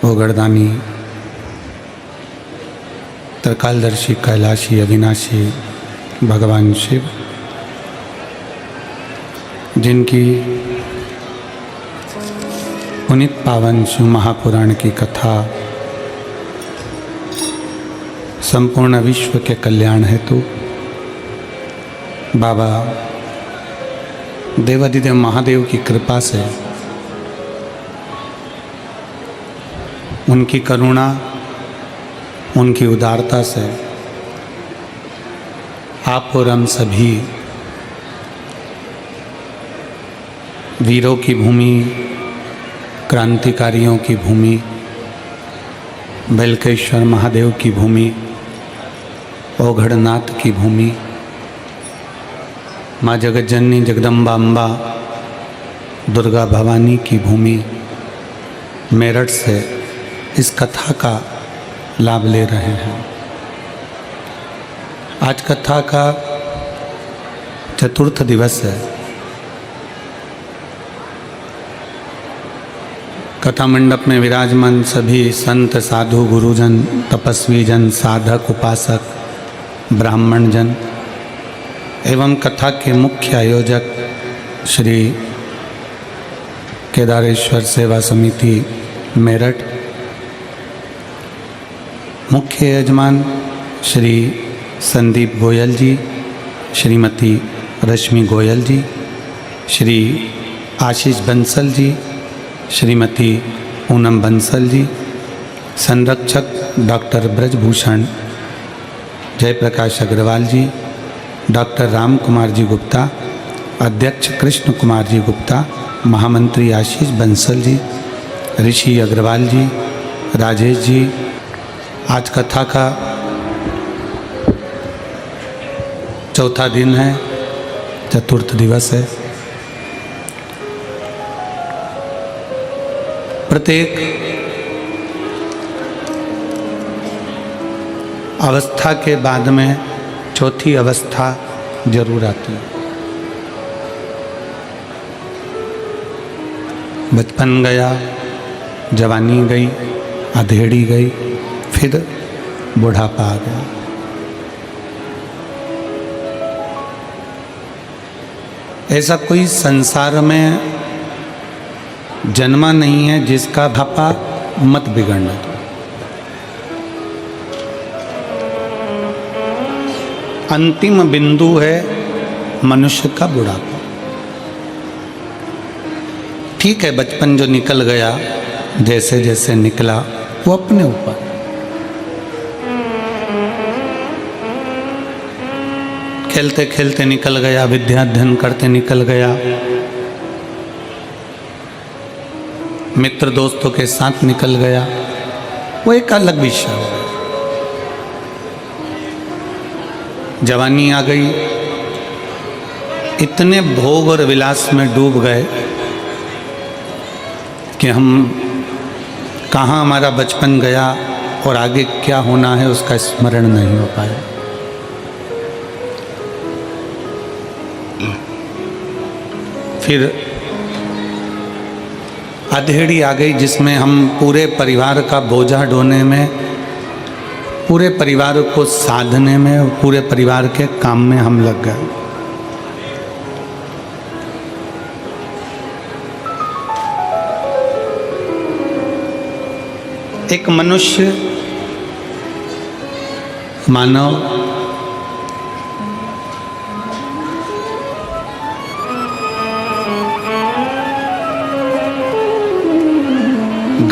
ओगड़दानी त्रिकालदर्शी कैलाशी अविनाशी भगवान शिव, जिनकी पुनीत पावन शिव महापुराण की कथा संपूर्ण विश्व के कल्याण हेतु बाबा देवाधिदेव महादेव की कृपा से, उनकी करुणा, उनकी उदारता से आप और हम सभी वीरों की भूमि, क्रांतिकारियों की भूमि, बेलकेश्वर महादेव की भूमि, ओघड़नाथ की भूमि, माँ जगज्जननी जगदम्बा अम्बा दुर्गा भवानी की भूमि मेरठ से इस कथा का लाभ ले रहे हैं। आज कथा का चतुर्थ दिवस है। कथा मंडप में विराजमान सभी संत, साधु, गुरुजन, तपस्वी जन, साधक, उपासक, ब्राह्मण जन एवं कथा के मुख्य आयोजक श्री केदारेश्वर सेवा समिति मेरठ, मुख्य यजमान श्री संदीप गोयल जी, श्रीमती रश्मि गोयल जी, श्री आशीष बंसल जी, श्रीमती पूनम बंसल जी, संरक्षक डॉक्टर ब्रजभूषण जयप्रकाश अग्रवाल जी, डॉक्टर राम कुमार जी गुप्ता, अध्यक्ष कृष्ण कुमार जी गुप्ता, महामंत्री आशीष बंसल जी, ऋषि अग्रवाल जी, राजेश जी। आज कथा का चौथा दिन है, चतुर्थ दिवस है। प्रत्येक अवस्था के बाद में चौथी अवस्था जरूर आती है। बचपन गया, जवानी गई, अधेड़ी गई, फिर बुढ़ापा आ गया। ऐसा कोई संसार में जन्मा नहीं है जिसका बुढ़ापा मत बिगड़ना। अंतिम बिंदु है मनुष्य का बुढ़ापा। ठीक है, बचपन जो निकल गया, जैसे जैसे निकला वो अपने ऊपर। खेलते खेलते निकल गया, विद्या अध्ययन करते निकल गया, मित्र दोस्तों के साथ निकल गया, वो एक अलग विषय हो। जवानी आ गई, इतने भोग और विलास में डूब गए कि हम कहाँ हमारा बचपन गया और आगे क्या होना है उसका स्मरण नहीं हो पाया। फिर अधेड़ी आ गई जिसमें हम पूरे परिवार का बोझा ढोने में, पूरे परिवार को साधने में, पूरे परिवार के काम में हम लग गए। एक मनुष्य, मानव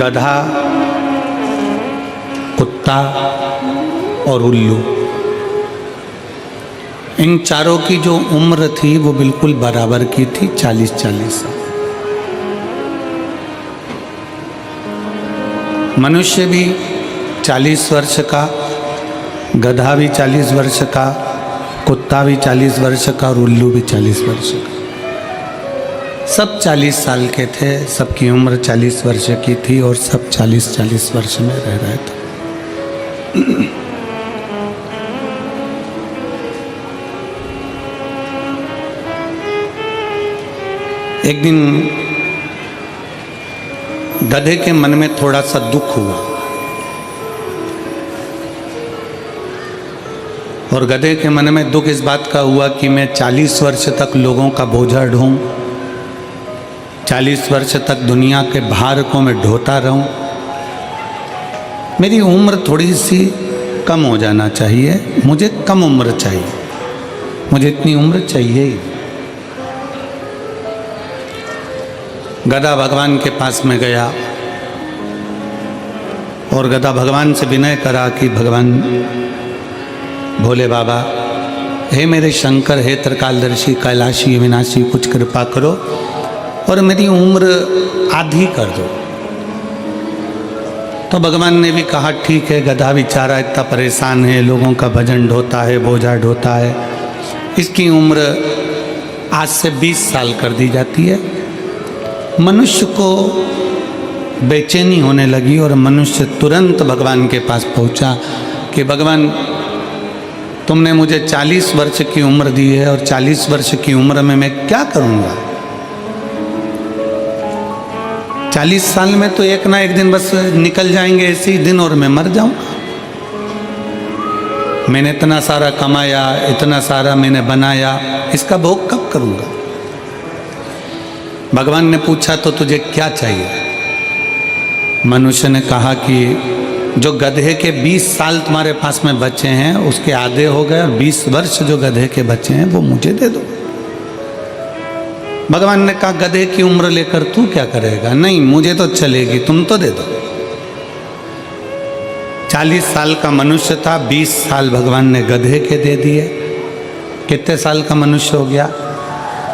गधा, कुत्ता और उल्लू, इन चारों की जो उम्र थी वो बिल्कुल बराबर की थी, 40-40 साल। मनुष्य भी 40 वर्ष का, गधा भी 40 वर्ष का, कुत्ता भी 40 वर्ष का और उल्लू भी 40 वर्ष का। सब 40 साल के थे, सबकी उम्र 40 वर्ष की थी और सब 40-40 वर्ष में रह रहे थे। एक दिन गधे के मन में थोड़ा सा दुख हुआ और गधे के मन में दुख इस बात का हुआ कि मैं 40 वर्ष तक लोगों का बोझा ढोऊं, 40 वर्ष तक दुनिया के भार को मैं ढोता रहूं। मेरी उम्र थोड़ी सी कम हो जाना चाहिए, मुझे कम उम्र चाहिए, मुझे इतनी उम्र चाहिए ही। गधा भगवान के पास में गया और गधा भगवान से विनय करा कि भगवान भोले बाबा, हे मेरे शंकर, हे त्रिकालदर्शी, कैलाशी, विनाशी, कुछ कृपा करो और मेरी उम्र आधी कर दो। तो भगवान ने भी कहा ठीक है, गधा बेचारा इतना परेशान है, लोगों का भजन ढोता है, बोझा ढोता है, इसकी उम्र आज से 20 साल कर दी जाती है। मनुष्य को बेचैनी होने लगी और मनुष्य तुरंत भगवान के पास पहुंचा कि भगवान, तुमने मुझे 40 वर्ष की उम्र दी है और 40 वर्ष की उम्र में मैं क्या करूंगा? 40 साल में तो एक ना एक दिन बस निकल जाएंगे ऐसे ही दिन और मैं मर जाऊंगा। मैंने इतना सारा कमाया, इतना सारा मैंने बनाया, इसका भोग कब करूंगा? भगवान ने पूछा तो तुझे क्या चाहिए? मनुष्य ने कहा कि जो गधे के 20 साल तुम्हारे पास में बचे हैं उसके आधे हो गए और 20 वर्ष जो गधे के बचे हैं वो मुझे दे दो। भगवान ने कहा गधे की उम्र लेकर तू क्या करेगा? नहीं, मुझे तो चलेगी, तुम तो दे दो। 40 साल का मनुष्य था, 20 साल भगवान ने गधे के दे दिए। कितने साल का मनुष्य हो गया?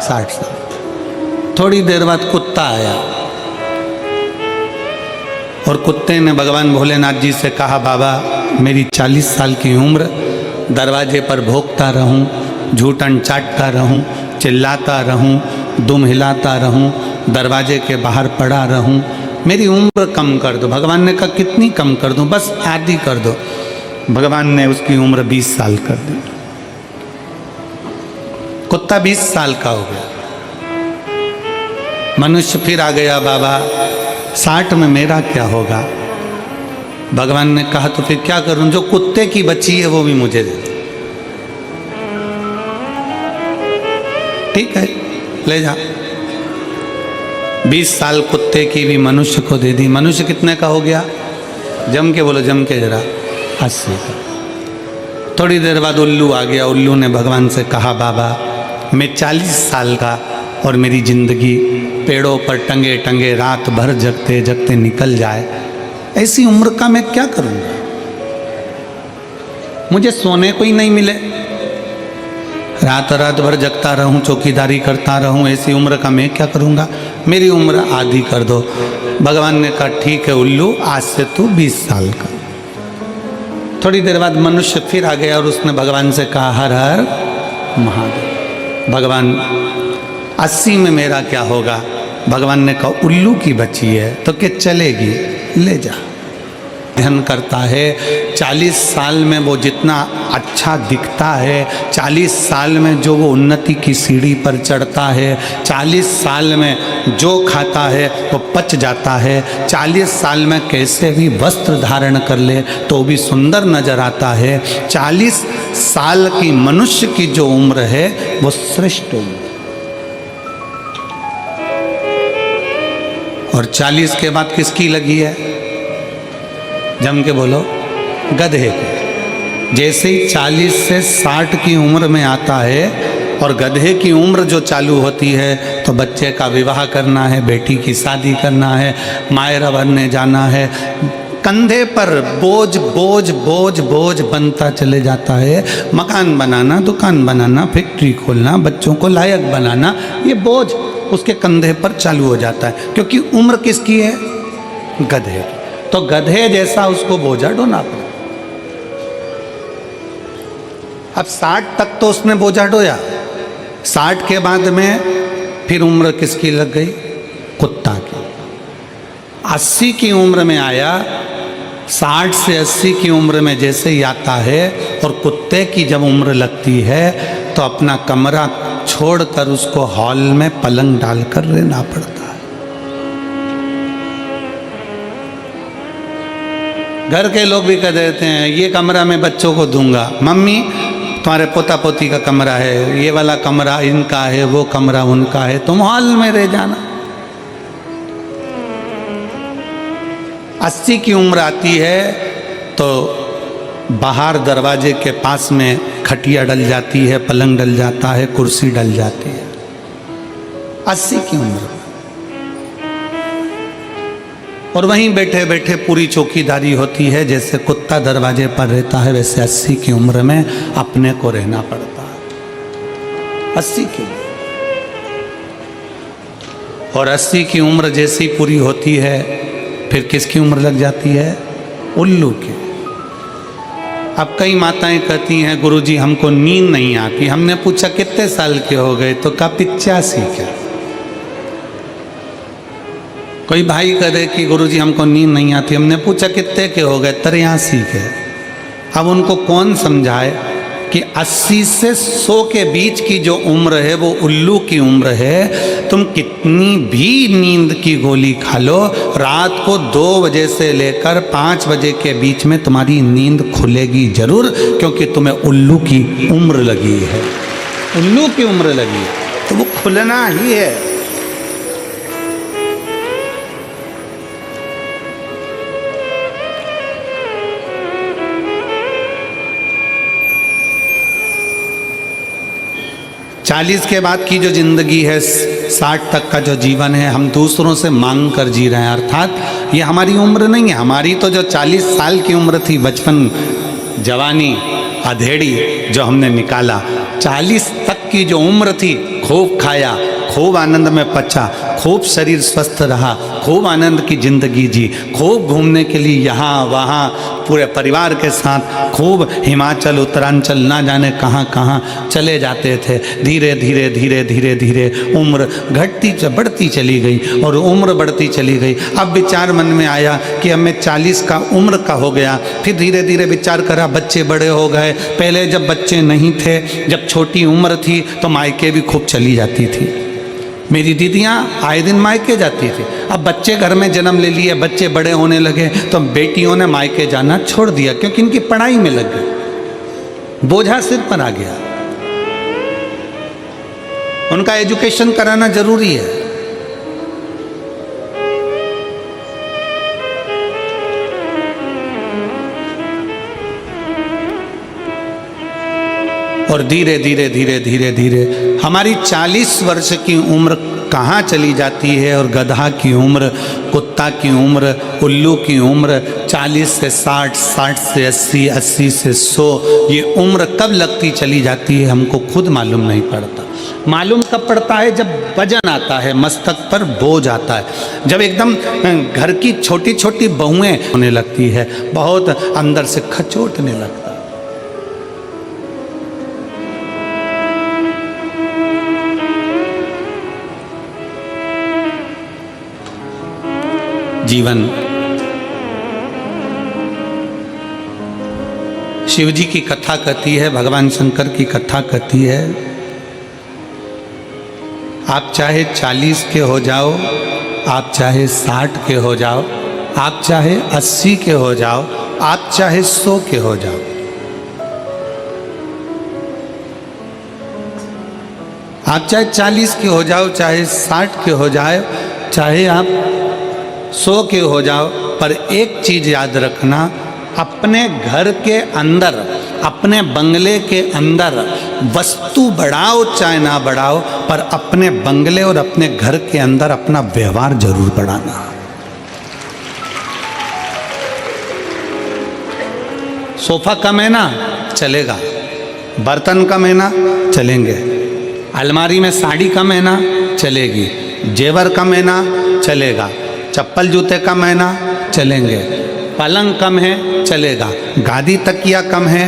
60 साल। थोड़ी देर बाद कुत्ता आया और कुत्ते ने भगवान भोलेनाथ जी से कहा, बाबा मेरी 40 साल की उम्र, दरवाजे पर भोंकता रहूं, झूठन चाटता रहूं, चिल्लाता रहूं, दुम हिलाता रहूं, दरवाजे के बाहर पड़ा रहूं, मेरी उम्र कम कर दो। भगवान ने कहा कितनी कम कर दूं? बस आधी कर दो। भगवान ने उसकी उम्र 20 साल कर दी। कुत्ता 20 साल का हो गया। मनुष्य फिर आ गया, बाबा 60 में मेरा क्या होगा? भगवान ने कहा तो फिर क्या करूं? जो कुत्ते की बची है वो भी मुझे दे दो। ठीक है, ले जा। 20 साल कुत्ते की भी मनुष्य को दे दी। मनुष्य कितने का हो गया? जम के बोलो, जम के जरा, 80 का। थोड़ी देर बाद उल्लू आ गया। उल्लू ने भगवान से कहा, बाबा मैं 40 साल का और मेरी जिंदगी पेड़ों पर टंगे टंगे रात भर जगते जगते निकल जाए, ऐसी उम्र का मैं क्या करूंगा? मुझे सोने को ही नहीं मिले, रात रात भर जगता रहूं, चौकीदारी करता रहूं, ऐसी उम्र का मैं क्या करूंगा? मेरी उम्र आधी कर दो। भगवान ने कहा ठीक है उल्लू, आज से तू 20 साल का। थोड़ी देर बाद मनुष्य फिर आ गया और उसने भगवान से कहा, हर हर महादेव। भगवान 80 में मेरा क्या होगा? भगवान ने कहा उल्लू की बची है तो क्या चलेगी, ले जा। ध्यान करता है 40 साल में वो जितना अच्छा दिखता है, 40 साल में जो वो उन्नति की सीढ़ी पर चढ़ता है, 40 साल में जो खाता है वो पच जाता है, 40 साल में कैसे भी वस्त्र धारण कर ले तो भी सुंदर नजर आता है। 40 साल की मनुष्य की जो उम्र है वो श्रेष्ठ उम्र। और 40 के बाद किसकी लगी है? जम के बोलो, गधे के। जैसे ही 40 से 60 की उम्र में आता है और गधे की उम्र जो चालू होती है तो बच्चे का विवाह करना है, बेटी की शादी करना है, मायरा बनने जाना है, कंधे पर बोझ बोझ बोझ बोझ बनता चले जाता है। मकान बनाना, दुकान बनाना, फैक्ट्री खोलना, बच्चों को लायक बनाना, ये बोझ उसके कंधे पर चालू हो जाता है। क्योंकि उम्र किसकी है? गधे। तो गधे जैसा उसको बोझा ढोना पड़ा। अब 60 तक तो उसने बोझा ढोया, 60 के बाद में फिर उम्र किसकी लग गई? कुत्ता की। 80 की उम्र में आया, 60 से 80 की उम्र में जैसे ही आता है और कुत्ते की जब उम्र लगती है तो अपना कमरा छोड़कर उसको हॉल में पलंग डालकर रहना पड़ता है। घर के लोग भी कह देते हैं ये कमरा मैं बच्चों को दूंगा, मम्मी तुम्हारे पोता पोती का कमरा है, ये वाला कमरा इनका है, वो कमरा उनका है, तुम हॉल में रह जाना। 80 की उम्र आती है तो बाहर दरवाजे के पास में खटिया डल जाती है, पलंग डल जाता है, कुर्सी डल जाती है। 80 की उम्र और वहीं बैठे बैठे पूरी चौकीदारी होती है। जैसे कुत्ता दरवाजे पर रहता है वैसे 80 की उम्र में अपने को रहना पड़ता है। 80 की और 80 की उम्र जैसी पूरी होती है फिर किसकी उम्र लग जाती है? उल्लू की। अब कई माताएं कहती हैं गुरुजी हमको नींद नहीं आती। हमने पूछा कितने साल के हो गए तो कहा 85 के। कोई भाई करे कि गुरुजी हमको नींद नहीं आती। हमने पूछा कितने के हो गए? 83 के। अब उनको कौन समझाए कि 80 से 100 के बीच की जो उम्र है वो उल्लू की उम्र है। तुम कितनी भी नींद की गोली खा लो, रात को 2 बजे से लेकर 5 बजे के बीच में तुम्हारी नींद खुलेगी जरूर, क्योंकि तुम्हें उल्लू की उम्र लगी है। उल्लू की उम्र लगी है तो वो खुलना ही है। चालीस के बाद की जो जिंदगी है, 60 तक का जो जीवन है, हम दूसरों से मांग कर जी रहे हैं। अर्थात ये हमारी उम्र नहीं है। हमारी तो जो 40 साल की उम्र थी, बचपन, जवानी, अधेड़ी जो हमने निकाला, 40 तक की जो उम्र थी, खूब खाया, खूब आनंद में पचा, खूब शरीर स्वस्थ रहा, खूब आनंद की जिंदगी जी, खूब घूमने के लिए यहाँ वहाँ पूरे परिवार के साथ खूब हिमाचल उत्तरांचल ना जाने कहाँ कहाँ चले जाते थे। धीरे धीरे धीरे धीरे धीरे उम्र घटती बढ़ती चली गई और उम्र बढ़ती चली गई। अब विचार मन में आया कि अब मैं 40 का उम्र का हो गया। फिर धीरे धीरे विचार करा, बच्चे बड़े हो गए। पहले जब बच्चे नहीं थे, जब छोटी उम्र थी तो मायके भी खूब चली जाती थी। मेरी दीदियाँ आए दिन मायके जाती थी। अब बच्चे घर में जन्म ले लिए, बच्चे बड़े होने लगे तो बेटियों ने मायके जाना छोड़ दिया, क्योंकि इनकी पढ़ाई में लग गई, बोझा सिर पर आ गया। उनका एजुकेशन कराना जरूरी है। और धीरे धीरे धीरे धीरे धीरे हमारी 40 वर्ष की उम्र कहाँ चली जाती है और गधा की उम्र, कुत्ता की उम्र, उल्लू की उम्र 40 से 60, 60 से 80, 80 से 100, ये उम्र कब लगती चली जाती है हमको खुद मालूम नहीं पड़ता। मालूम कब पड़ता है? जब वजन आता है, मस्तक पर बोझ आता है, जब एकदम घर की छोटी छोटी बहुएं होने लगती है, बहुत अंदर से खचोटने लगता है। जीवन शिव जी की कथा कहती है, भगवान शंकर की कथा कहती है, आप चाहे 40 के हो जाओ, आप चाहे 60 के हो जाओ, आप चाहे 80 के हो जाओ, आप चाहे 100 के हो जाओ, आप चाहे 40 के हो जाओ, चाहे 60 के हो जाए, चाहे आप 100 के हो जाओ, पर एक चीज याद रखना, अपने घर के अंदर, अपने बंगले के अंदर वस्तु बढ़ाओ चाहे ना बढ़ाओ, पर अपने बंगले और अपने घर के अंदर अपना व्यवहार जरूर बढ़ाना। सोफा कम है ना, चलेगा। बर्तन कम है ना, चलेंगे। अलमारी में साड़ी कम है ना, चलेगी। जेवर कम है ना, चलेगा। चप्पल जूते कम है ना, चलेंगे। पलंग कम है, चलेगा। गादी तकिया कम है,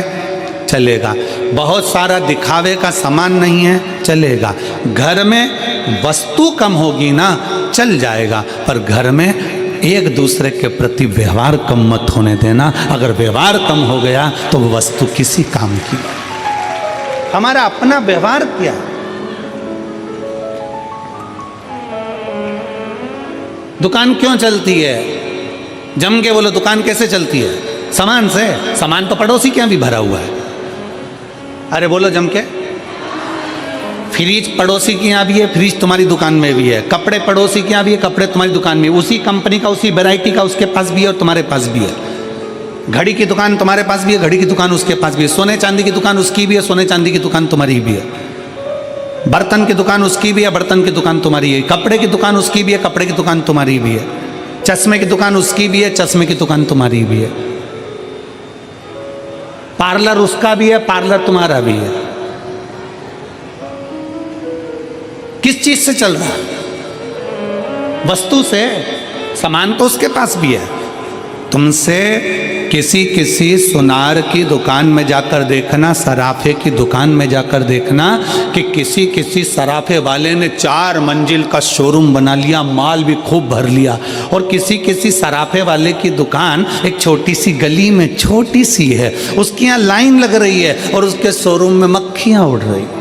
चलेगा। बहुत सारा दिखावे का सामान नहीं है, चलेगा। घर में वस्तु कम होगी ना, चल जाएगा, पर घर में एक दूसरे के प्रति व्यवहार कम मत होने देना। अगर व्यवहार कम हो गया तो वो वस्तु किसी काम की। हमारा अपना व्यवहार क्या है? दुकान क्यों चलती है? जम के बोलो, दुकान कैसे चलती है? सामान से। सामान तो पड़ोसी के यहाँ भी भरा हुआ है। अरे बोलो जम के। फ्रिज पड़ोसी के यहाँ भी है, फ्रिज तुम्हारी दुकान में भी है। कपड़े पड़ोसी के यहाँ भी है, कपड़े तुम्हारी दुकान में, उसी कंपनी का, उसी वैरायटी का उसके पास भी है और तुम्हारे पास भी है। घड़ी की दुकान तुम्हारे पास भी है, घड़ी की दुकान उसके पास भी है। सोने चांदी की दुकान उसकी भी है, सोने चांदी की दुकान तुम्हारी भी है। बर्तन की दुकान उसकी भी है, बर्तन की दुकान तुम्हारी है। कपड़े की दुकान उसकी भी है, कपड़े की दुकान तुम्हारी भी है। चश्मे की दुकान उसकी भी है, चश्मे की दुकान तुम्हारी भी है। पार्लर उसका भी है, पार्लर तुम्हारा भी है। किस चीज से चल रहा है? वस्तु से। सामान तो उसके पास भी है। तुमसे किसी सुनार की दुकान में जाकर देखना, सराफे की दुकान में जाकर देखना कि किसी सराफे वाले ने 4 मंजिल का शोरूम बना लिया, माल भी खूब भर लिया, और किसी सराफे वाले की दुकान एक छोटी सी गली में छोटी सी है, उसके यहाँ लाइन लग रही है और उसके शोरूम में मक्खियां उड़ रही है।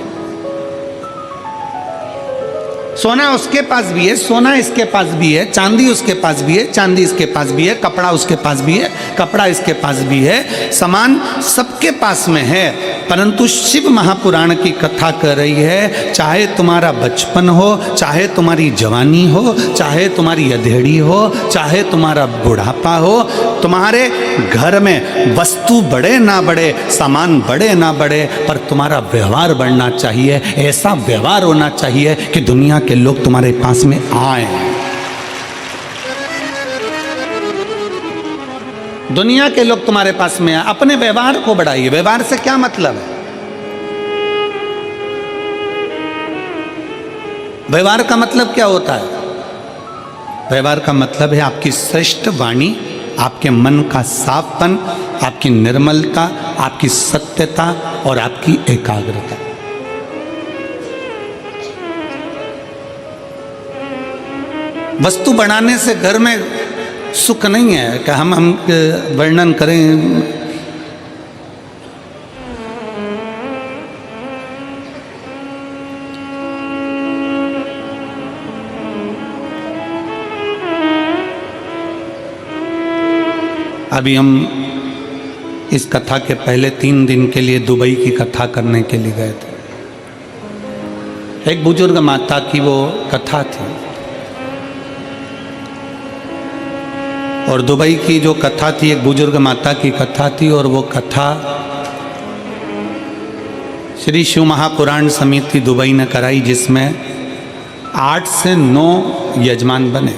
सोना उसके पास भी है, सोना इसके पास भी है, चांदी उसके पास भी है, चांदी इसके पास भी है, कपड़ा उसके पास भी है, कपड़ा इसके पास भी है। सामान सबके पास में है, परंतु शिव महापुराण की कथा कर रही है, चाहे तुम्हारा बचपन हो, चाहे तुम्हारी जवानी हो, चाहे तुम्हारी अधेड़ी हो, चाहे तुम्हारा बुढ़ापा हो, तुम्हारे घर में वस्तु बढ़े ना बढ़े, सामान बढ़े ना बढ़े, पर तुम्हारा व्यवहार बढ़ना चाहिए। ऐसा व्यवहार होना चाहिए कि दुनिया के लोग तुम्हारे पास में आए। दुनिया के लोग तुम्हारे पास में आए। अपने व्यवहार को बढ़ाइए। व्यवहार से क्या मतलब है? व्यवहार का मतलब क्या होता है? व्यवहार का मतलब है आपकी श्रेष्ठ वाणी, आपके मन का साफपन, आपकी निर्मलता, आपकी सत्यता और आपकी एकाग्रता। वस्तु बनाने से घर में सुख नहीं है कि हम वर्णन करें। अभी हम इस कथा के पहले 3 दिन के लिए दुबई की कथा करने के लिए गए थे। एक बुजुर्ग माता की वो कथा थी, और दुबई की जो कथा थी एक बुजुर्ग माता की कथा थी, और वो कथा श्री शिव महापुराण समिति दुबई ने कराई, जिसमें 8 से 9 यजमान बने।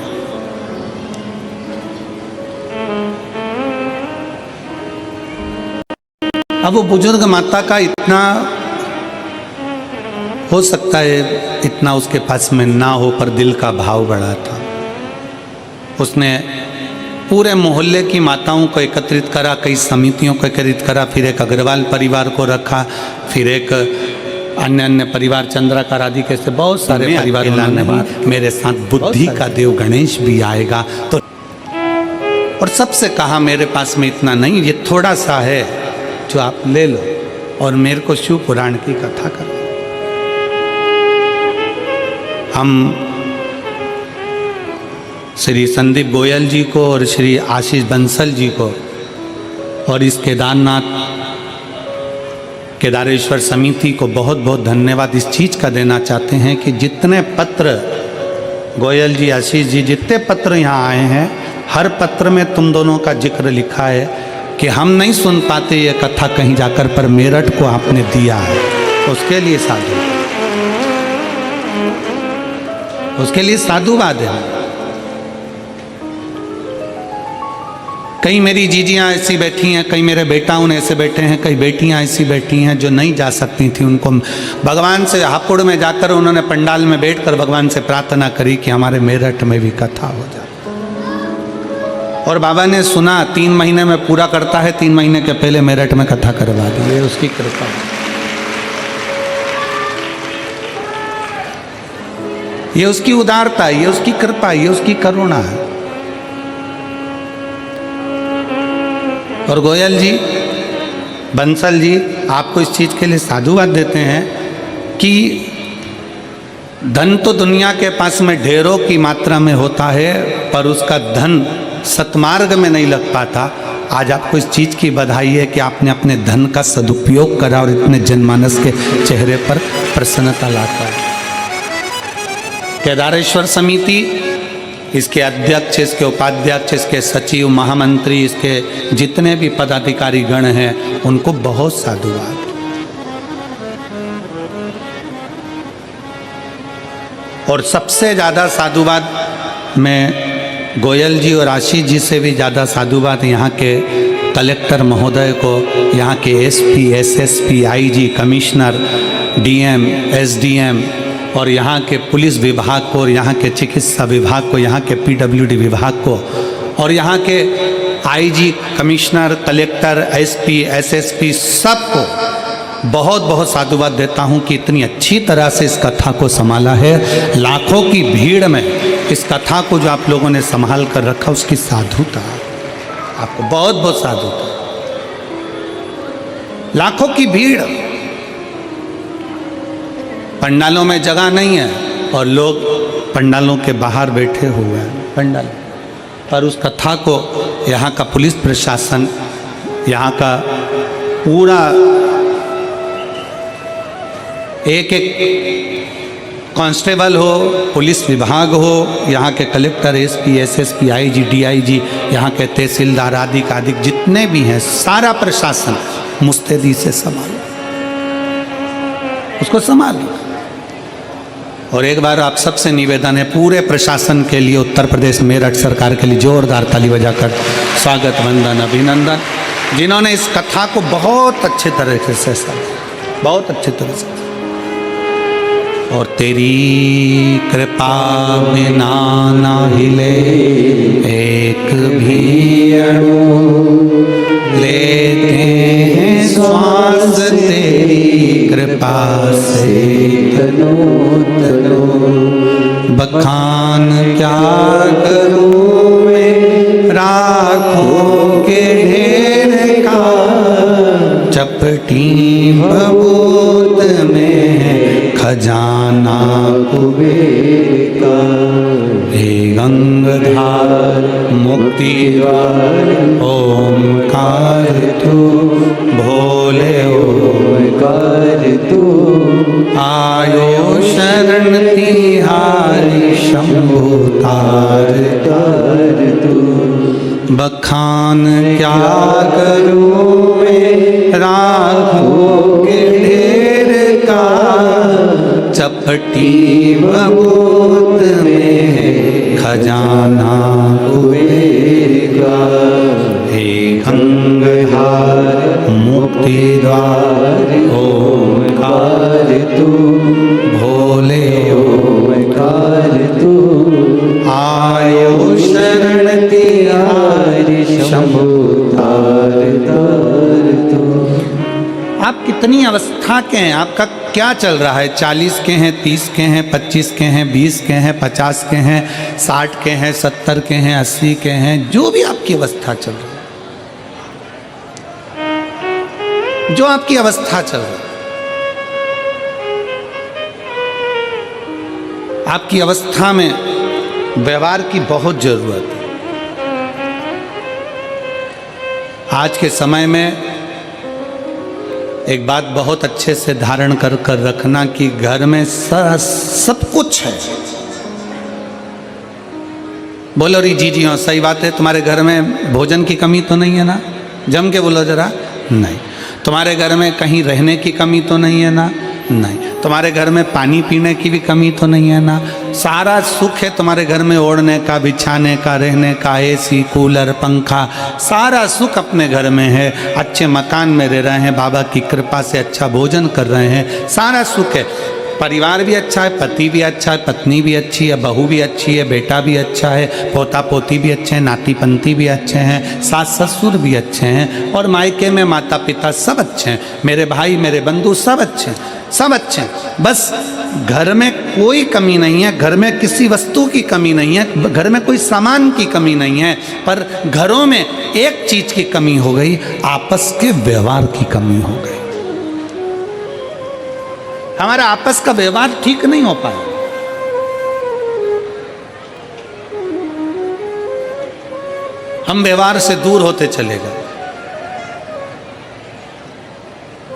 अब वो बुजुर्ग माता का इतना हो सकता है, इतना उसके पास में ना हो, पर दिल का भाव बड़ा था। उसने पूरे मोहल्ले की माताओं को एकत्रित करा, कई समितियों को एकत्रित करा, फिर एक अग्रवाल परिवार को रखा, फिर एक अन्य परिवार चंद्राकार आदि कैसे बहुत सारे परिवार लाने। मेरे साथ बुद्धि का देव गणेश भी आएगा। तो और सबसे कहा मेरे पास में इतना नहीं, ये थोड़ा सा है जो आप ले लो और मेरे को शिव पुराण की कथा करो। हम श्री संदीप गोयल जी को और श्री आशीष बंसल जी को और इस केदारेश्वर समिति को बहुत बहुत धन्यवाद इस चीज़ का देना चाहते हैं कि जितने पत्र गोयल जी, आशीष जी, जितने पत्र यहाँ आए हैं, हर पत्र में तुम दोनों का जिक्र लिखा है कि हम नहीं सुन पाते ये कथा कहीं जाकर, पर मेरठ को आपने दिया है, उसके लिए साधु, उसके लिए साधुवाद है। कई मेरी जीजियाँ ऐसी बैठी हैं, कई मेरे बेटाओं ने ऐसे बैठे हैं, कई बेटियाँ ऐसी बैठी हैं जो नहीं जा सकती थी। उनको भगवान से हापुड़ में जाकर उन्होंने पंडाल में बैठकर भगवान से प्रार्थना करी कि हमारे मेरठ में भी कथा हो जाए। और बाबा ने सुना, 3 महीने में पूरा करता है, 3 महीने के पहले मेरठ में कथा करवा दी। ये उसकी कृपा, ये उसकी उदारता, ये उसकी कृपा, ये उसकी करुणा है। और गोयल जी, बंसल जी, आपको इस चीज़ के लिए साधुवाद देते हैं कि धन तो दुनिया के पास में ढेरों की मात्रा में होता है, पर उसका धन सतमार्ग में नहीं लग पाता। आज आपको इस चीज़ की बधाई है कि आपने अपने धन का सदुपयोग करा और इतने जनमानस के चेहरे पर प्रसन्नता लाता है। केदारेश्वर समिति, इसके अध्यक्ष, इसके उपाध्यक्ष, इसके सचिव, महामंत्री, इसके जितने भी पदाधिकारी गण हैं, उनको बहुत साधुवाद। और सबसे ज़्यादा साधुवाद मैं गोयल जी और आशीष जी से भी ज़्यादा साधुवाद यहाँ के कलेक्टर महोदय को, यहाँ के SP, SSP, IG, commissioner, DM, SDM और यहाँ के पुलिस विभाग को, और यहाँ के चिकित्सा विभाग को, यहाँ के पीडब्ल्यूडी विभाग को, और यहाँ के IG, commissioner, collector, SP, SSP सबको बहुत बहुत साधुवाद देता हूँ कि इतनी अच्छी तरह से इस कथा को संभाला है। लाखों की भीड़ में इस कथा को जो आप लोगों ने संभाल कर रखा, उसकी साधुता, आपको बहुत बहुत साधुता। लाखों की भीड़, पंडालों में जगह नहीं है और लोग पंडालों के बाहर बैठे हुए हैं पंडाल पर। उस कथा को यहाँ का पुलिस प्रशासन, यहाँ का पूरा एक एक कांस्टेबल हो, पुलिस विभाग हो, यहाँ के collector, SP, SSP, IG, DIG, यहाँ के तहसीलदार आदि जितने भी हैं, सारा प्रशासन मुस्तैदी से संभालो, उसको संभालो। और एक बार आप सबसे निवेदन है, पूरे प्रशासन के लिए, उत्तर प्रदेश मेरठ सरकार के लिए जोरदार ताली बजाकर स्वागत, वंदन, अभिनंदन, जिन्होंने इस कथा को बहुत अच्छे तरीके से समझा, बहुत अच्छे तरह से। और तेरी कृपा बिना ना हिले एक भी अणु, लेते हैं श्वास तेरी कृपा से तनो तनो। बखान क्या करूं मैं राखों के ढेर का, चपटी भभूत में खजाना कुबेर का। हे गंगाधार मुक्ति द्वार ओंकार तू, भोले ओंकार तू। आयो शरण तिहारी शंभु तार तार तू। बखान क्या करूं मैं राखों के ढेर का, चपटी भभूत में खजाना कुबेर का। हे गंगाधार मुक्ति द्वार ओंकार तू, भोले ओंकार तू। आयो शरण तिहारी शंभु तार तार तू। आप कितनी अवस्था के हैं, आपका क्या चल रहा है? 40 के हैं, 30 के हैं, 25 के हैं, 20 के हैं, 50 के हैं, 60 के हैं, 70 के हैं, 80 के हैं, जो भी आपकी अवस्था चल रही है, जो आपकी अवस्था चल रही है, आपकी अवस्था में व्यवहार की बहुत जरूरत है। आज के समय में एक बात बहुत अच्छे से धारण कर कर रखना कि घर में सब कुछ है। बोलो री जी जी हाँ, सही बात है। तुम्हारे घर में भोजन की कमी तो नहीं है ना? जम के बोलो जरा। नहीं। तुम्हारे घर में कहीं रहने की कमी तो नहीं है ना? नहीं। तुम्हारे घर में पानी पीने की भी कमी तो नहीं है ना? सारा सुख है तुम्हारे घर में, ओढ़ने का, बिछाने का, रहने का, एसी, कूलर, पंखा, सारा सुख अपने घर में है। अच्छे मकान में रह रहे हैं, बाबा की कृपा से अच्छा भोजन कर रहे हैं, सारा सुख है। परिवार भी अच्छा है, पति भी अच्छा है, पत्नी भी अच्छी है, बहू भी अच्छी है, बेटा भी अच्छा है, पोता पोती भी अच्छे हैं, नाती पंती भी अच्छे हैं, सास ससुर भी अच्छे हैं, और मायके में माता पिता सब अच्छे हैं, मेरे भाई मेरे बंधु सब अच्छे हैं, सब अच्छे हैं। बस घर में कोई कमी नहीं है, घर में किसी वस्तु की कमी नहीं है, घर में कोई सामान की कमी नहीं है, पर घरों में एक चीज की कमी हो गई, आपस के व्यवहार की कमी हो गई। हमारा आपस का व्यवहार ठीक नहीं हो पाया। हम व्यवहार से दूर होते चले गए।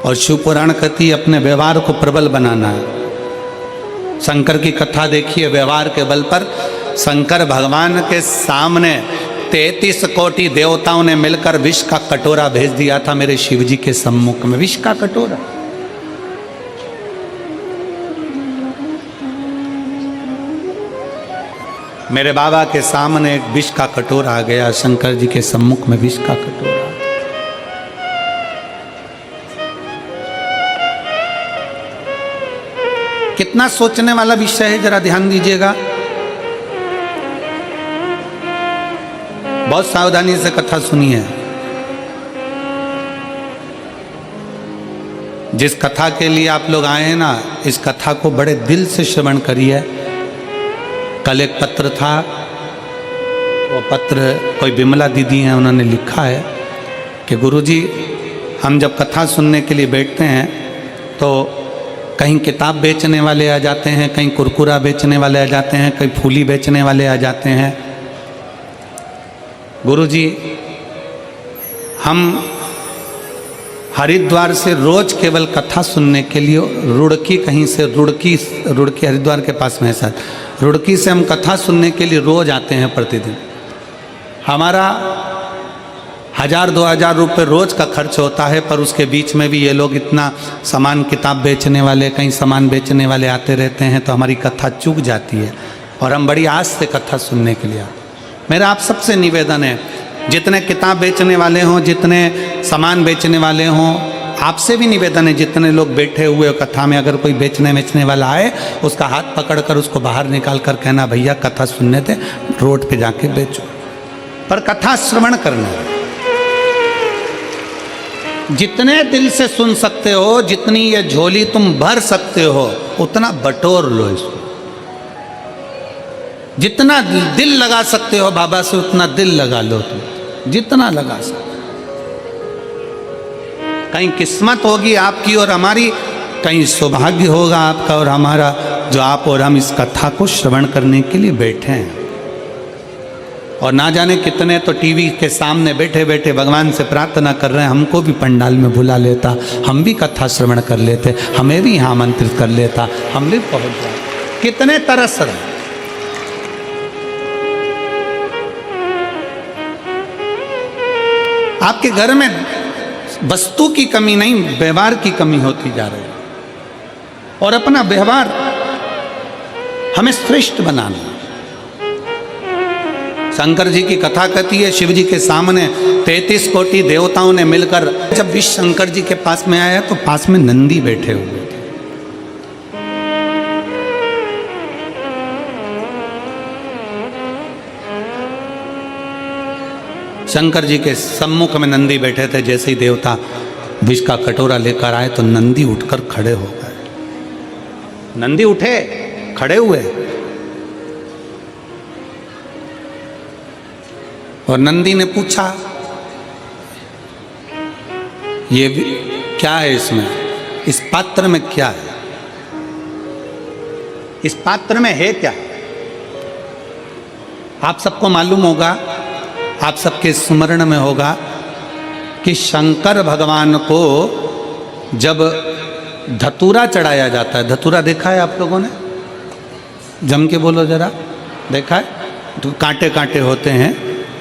और शिव पुराण कहती है अपने व्यवहार को प्रबल बनाना है। शंकर की कथा देखिए, व्यवहार के बल पर शंकर भगवान के सामने 33 कोटि देवताओं ने मिलकर विष का कटोरा भेज दिया था मेरे शिव जी के सम्मुख में। विष का कटोरा, मेरे बाबा के सामने एक विष का कटोरा आ गया, शंकर जी के सम्मुख में विष का कटोरा। कितना सोचने वाला विषय है, जरा ध्यान दीजिएगा। बहुत सावधानी से कथा सुनिए। जिस कथा के लिए आप लोग आए हैं ना, इस कथा को बड़े दिल से श्रवण करिए। कल एक पत्र था, वो पत्र कोई विमला दीदी हैं, उन्होंने लिखा है कि गुरुजी हम जब कथा सुनने के लिए बैठते हैं तो कहीं किताब बेचने वाले आ जाते हैं, कहीं कुरकुरा बेचने वाले आ जाते हैं, कहीं फूली बेचने वाले आ जाते हैं। गुरुजी हम हरिद्वार से रोज केवल कथा सुनने के लिए रुड़की, कहीं से रुड़की हरिद्वार के पास में है सर, रुड़की से हम कथा सुनने के लिए रोज आते हैं प्रतिदिन। हमारा 1000-2000 रुपये रोज का खर्च होता है, पर उसके बीच में भी ये लोग इतना सामान, किताब बेचने वाले, कहीं सामान बेचने वाले आते रहते हैं, तो हमारी कथा चूक जाती है और हम बड़ी आस से कथा सुनने के लिए आते। मेरा आप सबसे निवेदन है, जितने किताब बेचने वाले हों, जितने सामान बेचने वाले हों, आपसे भी निवेदन है, जितने लोग बैठे हुए कथा में, अगर कोई बेचने वाला आए, उसका हाथ पकड़कर उसको बाहर निकाल कर कहना भैया कथा सुनने थे, रोड पे जाके बेचो, पर कथा श्रवण करना। जितने दिल से सुन सकते हो, जितनी ये झोली तुम भर सकते हो, उतना बटोर लो इसको। जितना दिल लगा सकते हो बाबा से, उतना दिल लगा लो तुम, जितना लगा सकते। कहीं किस्मत होगी आपकी और हमारी, कहीं सौभाग्य होगा आपका और हमारा, जो आप और हम इस कथा को श्रवण करने के लिए बैठे हैं। और ना जाने कितने तो टीवी के सामने बैठे बैठे भगवान से प्रार्थना कर रहे हैं, हमको भी पंडाल में बुला लेता, हम भी कथा श्रवण कर लेते, हमें भी यहाँ आमंत्रित कर लेता, हम भी पहुँच जाए। कितने तरस रहे। आपके घर में वस्तु की कमी नहीं, व्यवहार की कमी होती जा रही है। और अपना व्यवहार हमें श्रेष्ठ बनाना। शंकर जी की कथा कहती है, शिव जी के सामने 33 कोटि देवताओं ने मिलकर, जब विष शंकर जी के पास में आया तो पास में नंदी बैठे हुए थे। शंकर जी के सम्मुख में नंदी बैठे थे। जैसे ही देवता विष का कटोरा लेकर आए तो नंदी उठकर खड़े हो गए। नंदी उठे, खड़े हुए, और नंदी ने पूछा ये क्या है, इसमें, इस पात्र में क्या है, इस पात्र में है क्या। आप सबको मालूम होगा, आप सबके स्मरण में होगा कि शंकर भगवान को जब धतूरा चढ़ाया जाता है, धतूरा देखा है आप लोगों ने, जम के बोलो जरा, देखा है, तो कांटे कांटे होते हैं।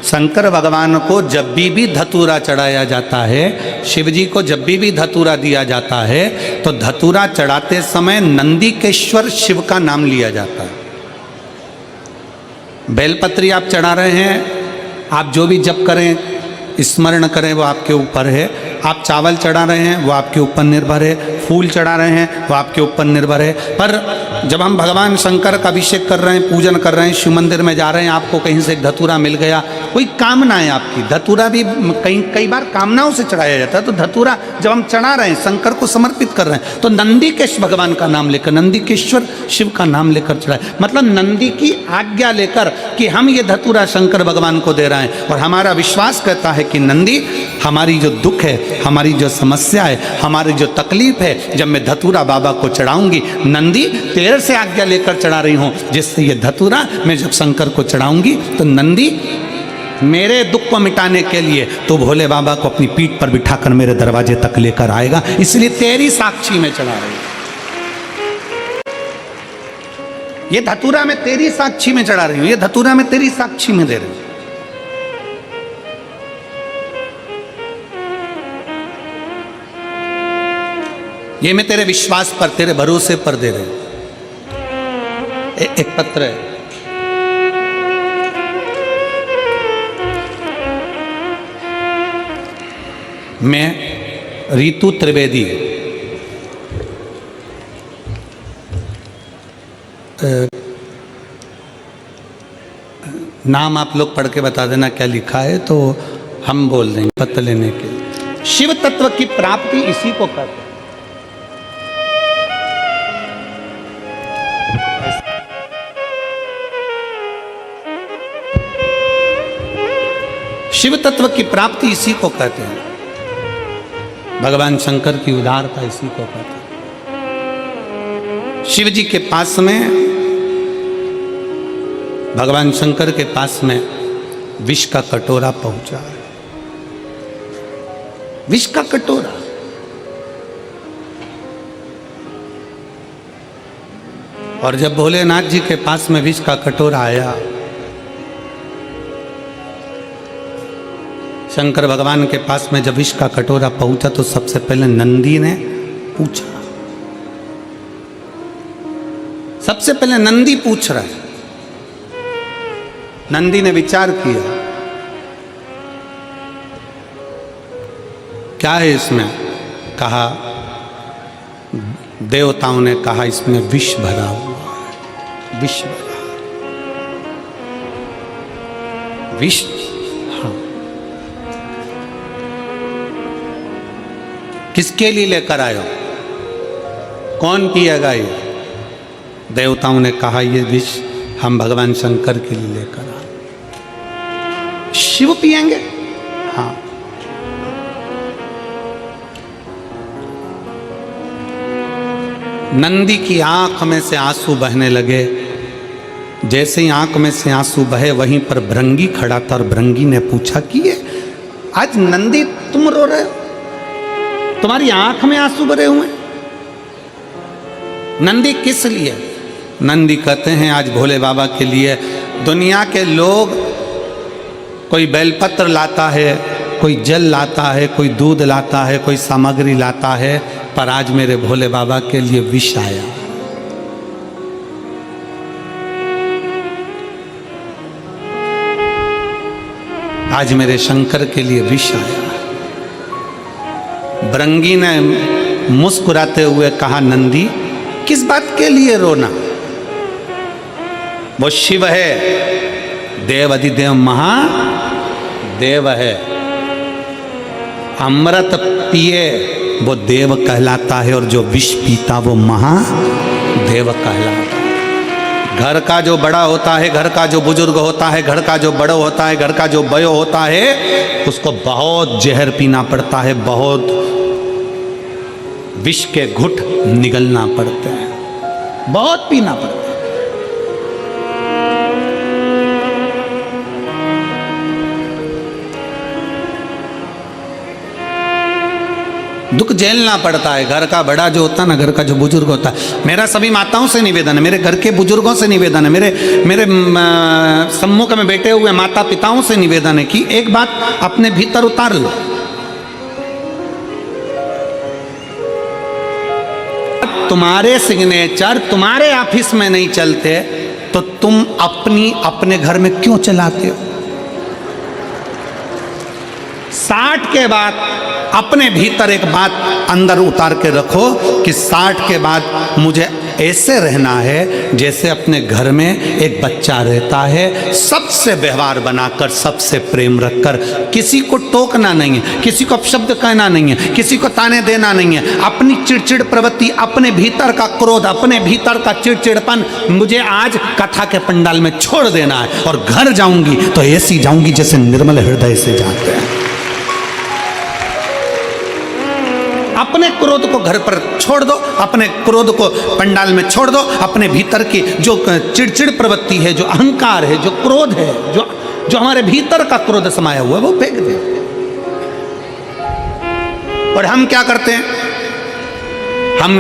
शंकर भगवान को जब भी धतूरा चढ़ाया जाता है, शिव जी को जब भी धतूरा दिया जाता है, तो धतूरा चढ़ाते समय नंदीकेश्वर शिव का नाम लिया जाता है। बेलपत्री आप चढ़ा रहे हैं, आप जो भी जप करें, स्मरण करें, वो आपके ऊपर है। आप चावल चढ़ा रहे हैं, वो आपके ऊपर निर्भर है। फूल चढ़ा रहे हैं, वो आपके ऊपर निर्भर है। पर जब हम भगवान शंकर का अभिषेक कर रहे हैं, पूजन कर रहे हैं, शिव मंदिर में जा रहे हैं, आपको कहीं से एक धतूरा मिल गया, कोई कामना है आपकी, धतूरा भी कई बार कामनाओं से चढ़ाया जाता है। तो धतूरा जब हम चढ़ा रहे हैं, शंकर को समर्पित कर रहे हैं, तो नंदीकेश्वर भगवान का नाम लेकर, नंदीकेश्वर शिव का नाम लेकर चढ़ाए, मतलब नंदी की आज्ञा लेकर कि हम ये धतूरा शंकर भगवान को दे रहे हैं। और हमारा विश्वास कहता है कि नंदी हमारी जो दुख है, हमारी जो समस्या है, हमारी जो तकलीफ है, जब मैं धतूरा बाबा को चढ़ाऊंगी, नंदी तेरे से आज्ञा लेकर चढ़ा रही हूँ, जिससे ये धतूरा मैं जब शंकर को चढ़ाऊंगी तो नंदी मेरे दुख को मिटाने के लिए तो भोले बाबा को अपनी पीठ पर बिठाकर मेरे दरवाजे तक लेकर आएगा, इसलिए तेरी साक्षी में चढ़ा रही हूं। ये धतूरा मैं तेरी साक्षी में चढ़ा रही हूं, ये धतूरा मैं तेरी साक्षी में दे रही हूं। ये मैं तेरे विश्वास पर, तेरे भरोसे पर दे रही हूं। एक पत्र है, मैं रीतु त्रिवेदी, नाम आप लोग पढ़ के बता देना क्या लिखा है, तो हम बोल देंगे पत्र लेने के लिए। शिव तत्व की प्राप्ति इसी को कहते हैं। शिव तत्व की प्राप्ति इसी को कहते हैं। भगवान शंकर की उदारता इसी को कहते हैं। शिव जी के पास में, भगवान शंकर के पास में विष का कटोरा पहुंचा है, विष का कटोरा। और जब भोलेनाथ जी के पास में विष का कटोरा आया, शंकर भगवान के पास में जब विष का कटोरा पहुंचा तो सबसे पहले नंदी ने पूछा, सबसे पहले नंदी पूछ रहा है। नंदी ने विचार किया, क्या है इसमें? कहा, देवताओं ने कहा इसमें विष भरा हुआ है, विष भरा, विष। किसके लिए लेकर आयो? कौन पिएगा ये? देवताओं ने कहा ये विष हम भगवान शंकर के लिए लेकर आए। शिव पिएंगे? हाँ। नंदी की आंख में से आंसू बहने लगे। जैसे ही आंख में से आंसू बहे वहीं पर भृंगी खड़ा था और भृंगी ने पूछा कि ये आज नंदी तुम रो रहे हो, तुम्हारी आंख में आंसू भरे हुए? नंदी किस लिए? नंदी कहते हैं आज भोले बाबा के लिए दुनिया के लोग कोई बेलपत्र लाता है, कोई जल लाता है, कोई दूध लाता है, कोई सामग्री लाता है, पर आज मेरे भोले बाबा के लिए विष आया। आज मेरे शंकर के लिए विष आया। भृंगी ने मुस्कुराते हुए कहा, नंदी किस बात के लिए रोना? वो शिव है, देव अधिदेव महादेव है। अमृत पिए वो देव कहलाता है और जो विष पीता वो महादेव कहलाता है। घर का जो बड़ा होता है, घर का जो बुजुर्ग होता है, घर का जो बड़ा होता है, घर का जो बयो होता है, उसको बहुत जहर पीना पड़ता है, बहुत विष के घुट निगलना पड़ते हैं, बहुत पीना पड़ता है। दुख झेलना पड़ता है। घर का बड़ा जो होता है ना, घर का जो बुजुर्ग होता है, मेरा सभी माताओं से निवेदन है, मेरे घर के बुजुर्गों से निवेदन है, मेरे सम्मुख में बैठे हुए माता पिताओं से निवेदन है कि एक बात अपने भीतर उतार लो। तुम्हारे सिग्नेचर तुम्हारे ऑफिस में नहीं चलते तो तुम अपने घर में क्यों चलाते हो? 60 के बाद अपने भीतर एक बात अंदर उतार के रखो कि 60 के बाद मुझे ऐसे रहना है जैसे अपने घर में एक बच्चा रहता है, सबसे व्यवहार बनाकर, सबसे प्रेम रखकर, किसी को टोकना नहीं है, किसी को अपशब्द कहना नहीं है, किसी को ताने देना नहीं है। अपनी चिड़चिड़ प्रवृत्ति, अपने भीतर का क्रोध, अपने भीतर का चिड़चिड़पन मुझे आज कथा के पंडाल में छोड़ देना है और घर जाऊंगी तो ऐसी जाऊंगी जैसे निर्मल हृदय से जाते हैं। अपने क्रोध को घर पर छोड़ दो, अपने क्रोध को पंडाल में छोड़ दो, अपने भीतर की जो चिड़चिड़ प्रवृत्ति है, जो अहंकार है, जो क्रोध है, जो जो हमारे भीतर का क्रोध समाया हुआ है वो फेंक दे। और हम क्या करते हैं,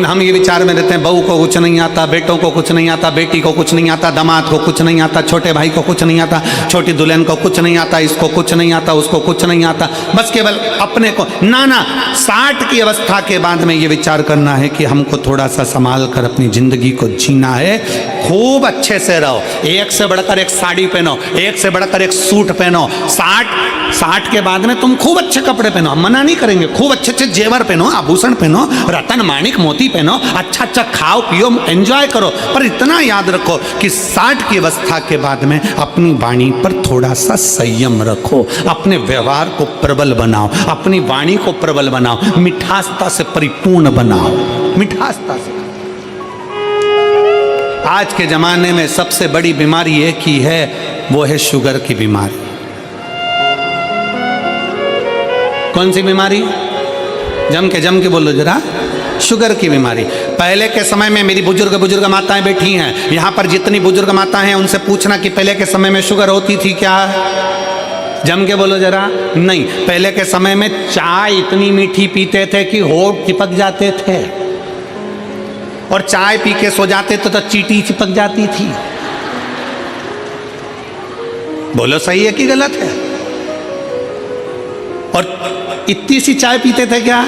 हम ये विचार में रहते हैं बहू को कुछ नहीं आता, बेटों को कुछ नहीं आता, बेटी को कुछ नहीं आता, दामाद को कुछ नहीं आता, छोटे भाई को कुछ नहीं आता, छोटी दुल्हन को कुछ नहीं आता, इसको कुछ नहीं आता, उसको कुछ नहीं आता, बस केवल अपने को। ना 60 की अवस्था के बाद में ये विचार करना है कि हमको थोड़ा सा संभाल कर अपनी जिंदगी को जीना है, खूब अच्छे से रहो, एक से बढ़कर एक साड़ी पहनो, एक से बढ़कर एक सूट पहनो। 60 के बाद में तुम खूब अच्छे कपड़े पहनो, हम मना नहीं करेंगे, खूब अच्छे अच्छे जेवर पहनो, आभूषण पहनो, रतन माणिक मोती पहनो, अच्छा अच्छा खाओ पियो, एंजॉय करो, पर इतना याद रखो कि 60 की अवस्था के बाद में अपनी वाणी पर थोड़ा सा संयम रखो, अपने व्यवहार को प्रबल बनाओ, अपनी वाणी को प्रबल बनाओ, मिठासता से परिपूर्ण बनाओ, मिठासता से। आज के जमाने में सबसे बड़ी बीमारी एक ही है, वो है शुगर की बीमारी। कौन सी बीमारी? जम के बोलो जरा। शुगर की बीमारी। पहले के समय में मेरी बुजुर्ग माताएं बैठी हैं यहाँ पर, जितनी बुजुर्ग माताएं हैं उनसे पूछना कि पहले के समय में शुगर होती थी क्या? जम के बोलो जरा। नहीं, पहले के समय में चाय इतनी मीठी पीते थे कि होठ चिपक जाते थे, और चाय पी के सो जाते थे तो चींटी चिपक जाती थी। बोलो सही है कि गलत है? और इतनी सी चाय पीते थे क्या?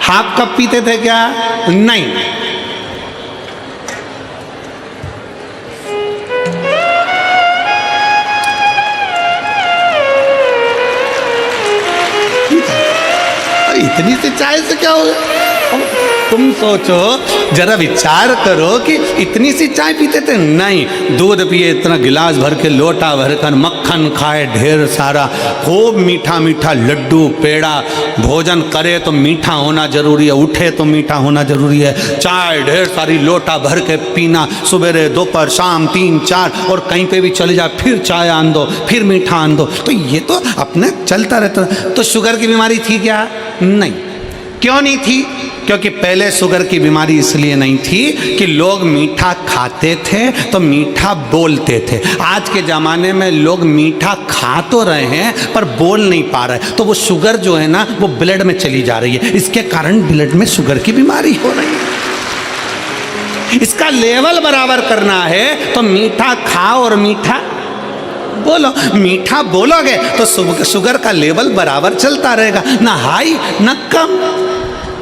हाफ कप पीते थे क्या? नहीं। इतनी सी चाय से क्या होगा? तुम सोचो जरा, विचार करो कि इतनी सी चाय पीते थे? नहीं, दूध पिए इतना गिलास भर के, लोटा भर कर, मक्खन खाए ढेर सारा, खूब मीठा मीठा लड्डू पेड़ा, भोजन करे तो मीठा होना जरूरी है, उठे तो मीठा होना जरूरी है, चाय ढेर सारी लोटा भर के पीना, सुबह दोपहर शाम 3 4, और कहीं पे भी चले जाए फिर चाय आन दो, फिर मीठा आन दो, तो ये तो अपने चलता रहता। तो शुगर की बीमारी थी क्या? नहीं। क्यों नहीं थी? क्योंकि पहले शुगर की बीमारी इसलिए नहीं थी कि लोग मीठा खाते थे तो मीठा बोलते थे। आज के ज़माने में लोग मीठा खा तो रहे हैं पर बोल नहीं पा रहे, तो वो शुगर जो है ना वो ब्लड में चली जा रही है, इसके कारण ब्लड में शुगर की बीमारी हो रही है। इसका लेवल बराबर करना है तो मीठा खाओ और मीठा बोलो। मीठा बोलोगे तो शुगर का लेवल बराबर चलता रहेगा, ना हाई ना कम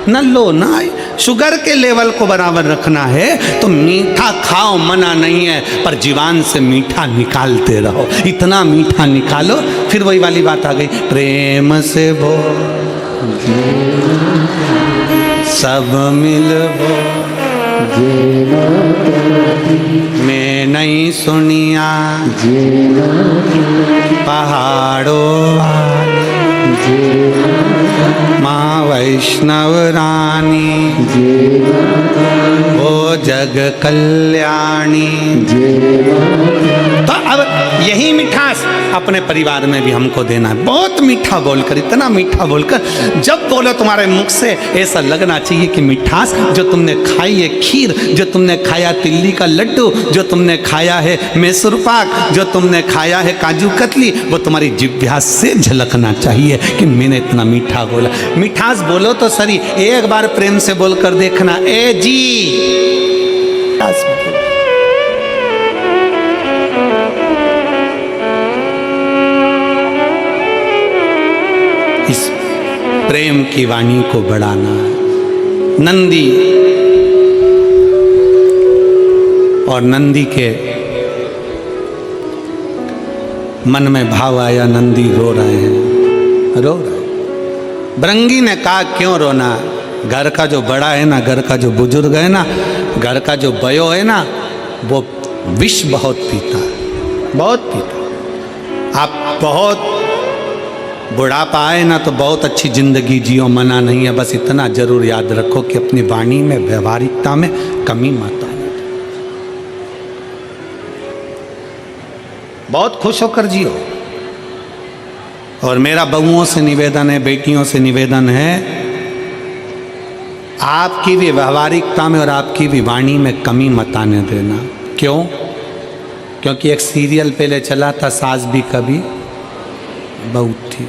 न लो ना हाई। शुगर के लेवल को बराबर रखना है तो मीठा खाओ, मना नहीं है, पर जीवान से मीठा निकालते रहो, इतना मीठा निकालो। फिर वही वाली बात आ गई, प्रेम से बोल सब मिलबो, मैं नहीं सुनिया पहाड़ों माँ वैष्णव रानी वो जग कल्याणी। तो अब यही मिठास अपने परिवार में भी हमको देना है, बहुत मीठा बोलकर, इतना मीठा बोलकर, जब बोलो तुम्हारे मुख से ऐसा लगना चाहिए कि मिठास जो तुमने खाई है खीर, जो तुमने खाया तिल्ली का लड्डू, जो तुमने खाया है मैसूर पाक, जो तुमने खाया है काजू कतली, वो तुम्हारी जिह्वा से झलकना चाहिए कि मैंने इतना मीठा बोला। मिठास बोलो तो सही, एक बार प्रेम से बोलकर देखना, ए जी। इस प्रेम की वाणी को बढ़ाना। नंदी और नंदी के मन में भाव आया, नंदी रो रहे हैं, रो रहे। भृंगी ने कहा क्यों रोना, घर का जो बड़ा है ना, घर का जो बुजुर्ग है ना, घर का जो बयो है ना, वो विष बहुत पीता है, बहुत पीता। आप बहुत बुढ़ापा आए ना तो बहुत अच्छी जिंदगी जियो, मना नहीं है, बस इतना जरूर याद रखो कि अपनी वाणी में, व्यवहारिकता में कमी मत आए। बहुत खुश होकर जियो। और मेरा बहुओं से निवेदन है, बेटियों से निवेदन है, आपकी भी व्यवहारिकता में और आपकी भी वाणी में कमी मत आने देना। क्यों? क्योंकि एक सीरियल पहले चला था, सास भी कभी बहू थी।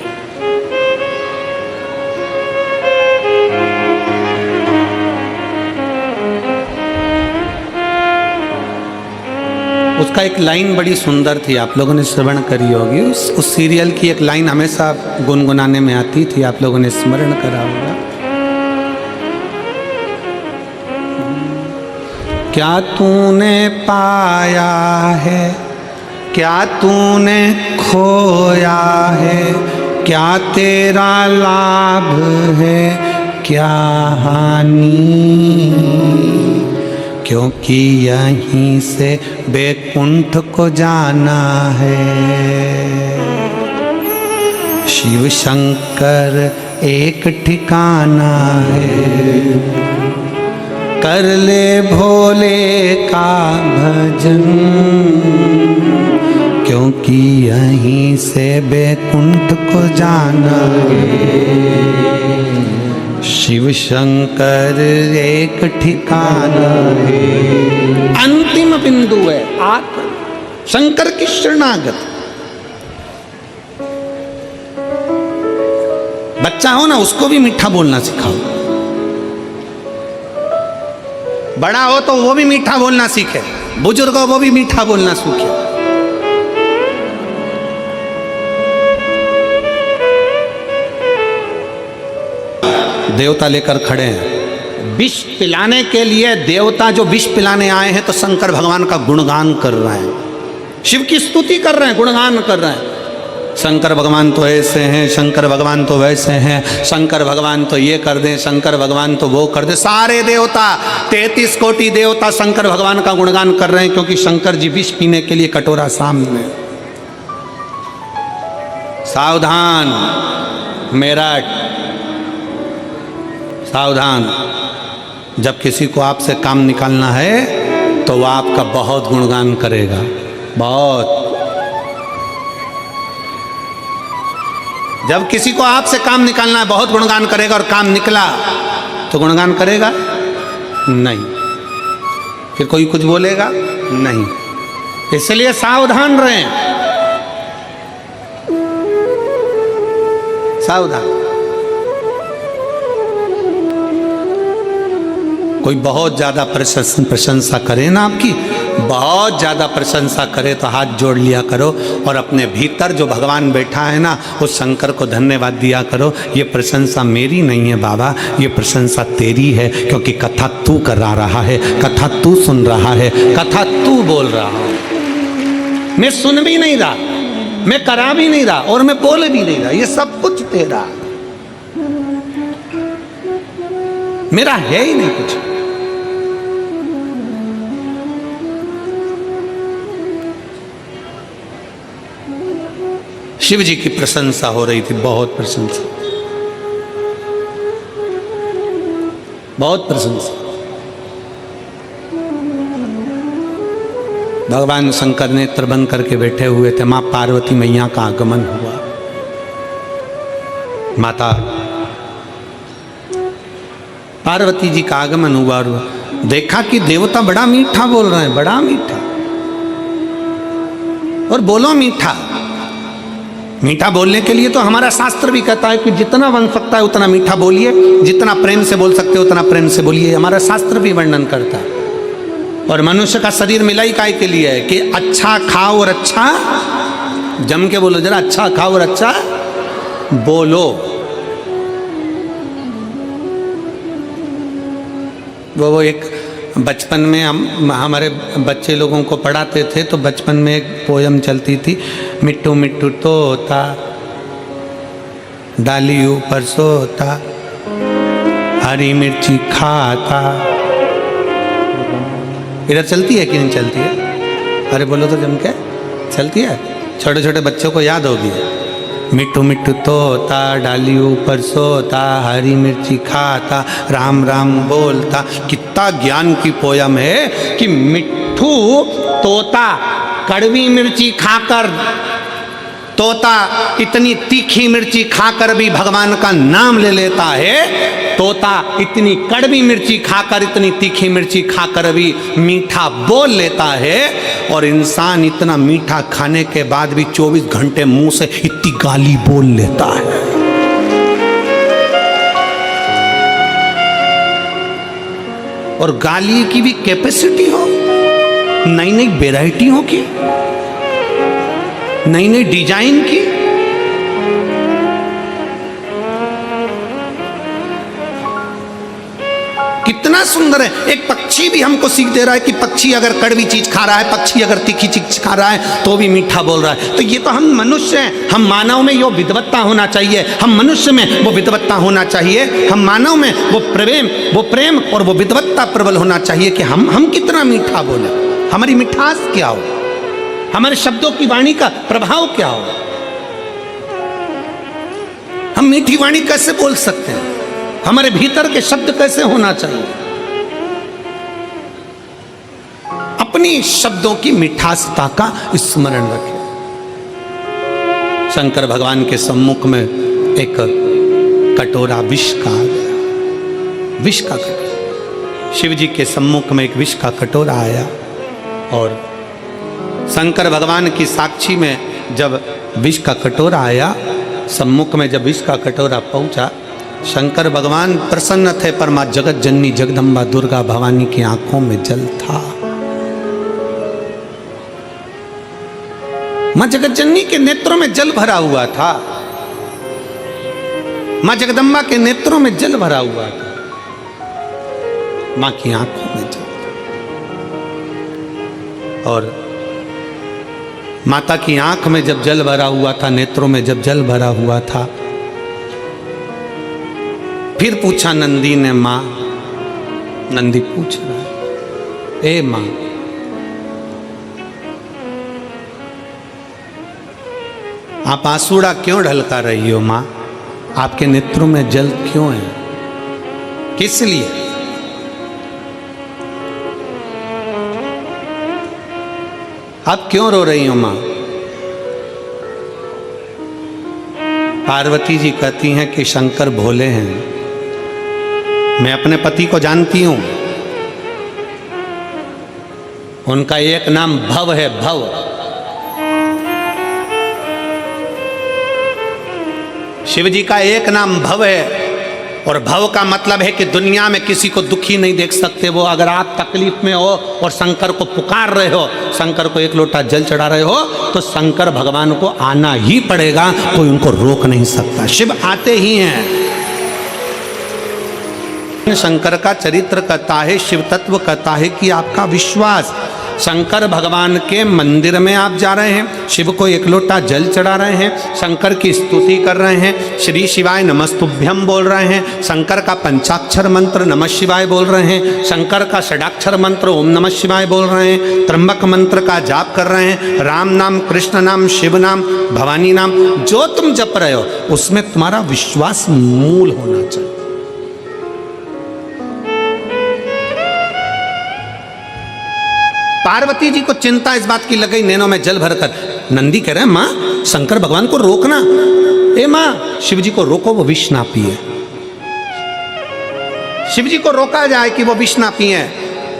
उसका एक लाइन बड़ी सुंदर थी, आप लोगों ने श्रवण करी होगी। उस सीरियल की एक लाइन हमेशा गुनगुनाने में आती थी, आप लोगों ने स्मरण करा होगा। क्या तूने पाया है, क्या तूने खोया है, क्या तेरा लाभ है, क्या हानि, क्योंकि यहीं से बैकुंठ को जाना है। शिव शंकर एक ठिकाना है, कर ले भोले का भजन, क्योंकि यहीं से बैकुंठ को जाना है। शिव शंकर एक ठिकाना है, अंतिम बिंदु है आत्मा, शंकर की शरणागत। बच्चा हो ना, उसको भी मीठा बोलना सिखाओ। बड़ा हो तो वो भी मीठा बोलना सीखे, बुजुर्ग हो वो भी मीठा बोलना सीखे। देवता लेकर खड़े हैं विष पिलाने के लिए। देवता जो विष पिलाने आए हैं तो शंकर भगवान का गुणगान कर रहे हैं, शिव की स्तुति कर रहे हैं, गुणगान कर रहे हैं। शंकर भगवान तो ऐसे हैं, शंकर भगवान तो वैसे हैं, शंकर भगवान तो ये कर दें, शंकर भगवान तो वो कर दे। सारे देवता 33 कोटि देवता शंकर भगवान का गुणगान कर रहे हैं, क्योंकि शंकर जी विष पीने के लिए कटोरा सामने। सावधान मेरठ, सावधान। जब किसी को आपसे काम निकालना है तो वह आपका बहुत गुणगान करेगा, बहुत। जब किसी को आपसे काम निकालना है बहुत गुणगान करेगा, और काम निकला तो गुणगान करेगा नहीं, फिर कोई कुछ बोलेगा नहीं। इसलिए सावधान रहें, सावधान। कोई बहुत ज़्यादा प्रशंसा करे ना आपकी, बहुत ज़्यादा प्रशंसा करे तो हाथ जोड़ लिया करो, और अपने भीतर जो भगवान बैठा है ना उस शंकर को धन्यवाद दिया करो। ये प्रशंसा मेरी नहीं है बाबा, ये प्रशंसा तेरी है, क्योंकि कथा तू करा रहा है, कथा तू सुन रहा है, कथा तू बोल रहा है। मैं सुन भी नहीं रहा, मैं करा भी नहीं रहा, और मैं बोल भी नहीं रहा। ये सब कुछ तेरा, मेरा है ही नहीं कुछ। शिव जी की प्रशंसा हो रही थी, बहुत प्रशंसा, बहुत प्रशंसा। भगवान शंकर नेत्र बंद करके बैठे हुए थे, मां पार्वती मैया का आगमन हुआ। माता पार्वती जी का आगमन हुआ और देखा कि देवता बड़ा मीठा बोल रहे हैं, बड़ा मीठा। और बोलो मीठा, मीठा बोलने के लिए तो हमारा शास्त्र भी कहता है कि जितना बन सकता है उतना मीठा बोलिए, जितना प्रेम से बोल सकते हो उतना प्रेम से बोलिए। हमारा शास्त्र भी वर्णन करता है। और मनुष्य का शरीर मिला ही काय के लिए है कि अच्छा खाओ और अच्छा, जम के बोलो जरा, अच्छा खाओ और अच्छा बोलो। वो एक बचपन में हम हमारे बच्चे लोगों को पढ़ाते थे, तो बचपन में एक पोयम चलती थी, मिट्टू मिट्टू तोता डाली ऊपर सोता, हरी मिर्ची खाता। इधर चलती है कि नहीं चलती है? अरे बोलो तो जम के, चलती है? छोटे छोटे बच्चों को याद होगी। मिट्टू मिट्टू तोता डाली ऊपर सोता, हरी मिर्ची खाता, राम राम बोलता। कितना ज्ञान की पोयम है कि मिट्ठू तोता कड़वी मिर्ची खाकर, तोता इतनी तीखी मिर्ची खाकर भी भगवान का नाम ले लेता है, तोता इतनी कड़वी मिर्ची खाकर, इतनी तीखी मिर्ची खाकर भी मीठा बोल लेता है, और इंसान इतना मीठा खाने के बाद भी 24 घंटे मुंह से इतनी गाली बोल लेता है। और गाली की भी कैपेसिटी हो, नई नई वेराइटियों की, नई नई डिजाइन की। कितना सुंदर है। एक पक्षी भी हमको सीख दे रहा है कि पक्षी अगर कड़वी चीज खा रहा है, पक्षी अगर तीखी चीज खा रहा है तो भी मीठा बोल रहा है। तो ये तो हम मनुष्य हैं, हम मानव में ये विद्वत्ता होना चाहिए, हम मनुष्य में वो विद्वत्ता होना चाहिए, हम मानव में वो प्रेम और वो विद्वत्ता प्रबल होना चाहिए कि हम कितना मीठा बोले, हमारी मिठास क्या हो, हमारे शब्दों की वाणी का प्रभाव क्या हो। हम मीठी वाणी कैसे बोल सकते हैं, हमारे भीतर के शब्द कैसे होना चाहिए। अपनी शब्दों की मिठासता का स्मरण रखें। शंकर भगवान के सम्मुख में एक कटोरा विष का आ गया, विष का कटोरा। शिव जी के सम्मुख में एक विष का कटोरा आया, और शंकर भगवान की साक्षी में जब विष का कटोरा आया, सम्मुख में जब विष का कटोरा पहुंचा, शंकर भगवान प्रसन्न थे, पर मां जगत जननी जगदम्बा दुर्गा भवानी की आंखों में जल था। मां जगत जननी के नेत्रों में जल भरा हुआ था, मां जगदम्बा के नेत्रों में जल भरा हुआ था, मां की आंखों में जल था। और माता की आंख में जब जल भरा हुआ था, नेत्रों में जब जल भरा हुआ था, फिर पूछा नंदी ने, मां, नंदी पूछ रहा है, ए मां, आप आंसुड़ा क्यों ढलका रही हो मां? आपके नेत्रों में जल क्यों है, किस लिए? आप क्यों रो रही हो मां? पार्वती जी कहती हैं कि शंकर भोले हैं, मैं अपने पति को जानती हूं, उनका एक नाम भव है, भव। शिव जी का एक नाम भव है, और भव का मतलब है कि दुनिया में किसी को दुखी नहीं देख सकते वो। अगर आप तकलीफ में हो और शंकर को पुकार रहे हो, शंकर को एक लोटा जल चढ़ा रहे हो, तो शंकर भगवान को आना ही पड़ेगा, कोई उनको रोक नहीं सकता, शिव आते ही हैं। शंकर का चरित्र कहता है, शिव तत्व कहता है कि आपका विश्वास। शंकर भगवान के मंदिर में आप जा रहे हैं, शिव को एक लोटा जल चढ़ा रहे हैं, शंकर की स्तुति कर रहे हैं, श्री शिवाय नमस्तुभ्यम बोल रहे हैं, शंकर का पंचाक्षर मंत्र नमः शिवाय बोल रहे हैं, शंकर का षडाक्षर मंत्र ओम नमः शिवाय बोल रहे हैं, त्र्यंबक मंत्र का जाप कर रहे हैं, राम नाम, कृष्ण नाम, शिव नाम, भवानी नाम, जो तुम जप रहे हो उसमें तुम्हारा विश्वास मूल होना चाहिए। पार्वती जी को चिंता इस बात की लग गई, नैनों में जल भरकर। नंदी कह रहे हैं, मां, शंकर भगवान को रोकना, ए मां, शिव जी को रोको, वो विष ना पिए, शिव जी को रोका जाए कि वो विष ना पिए।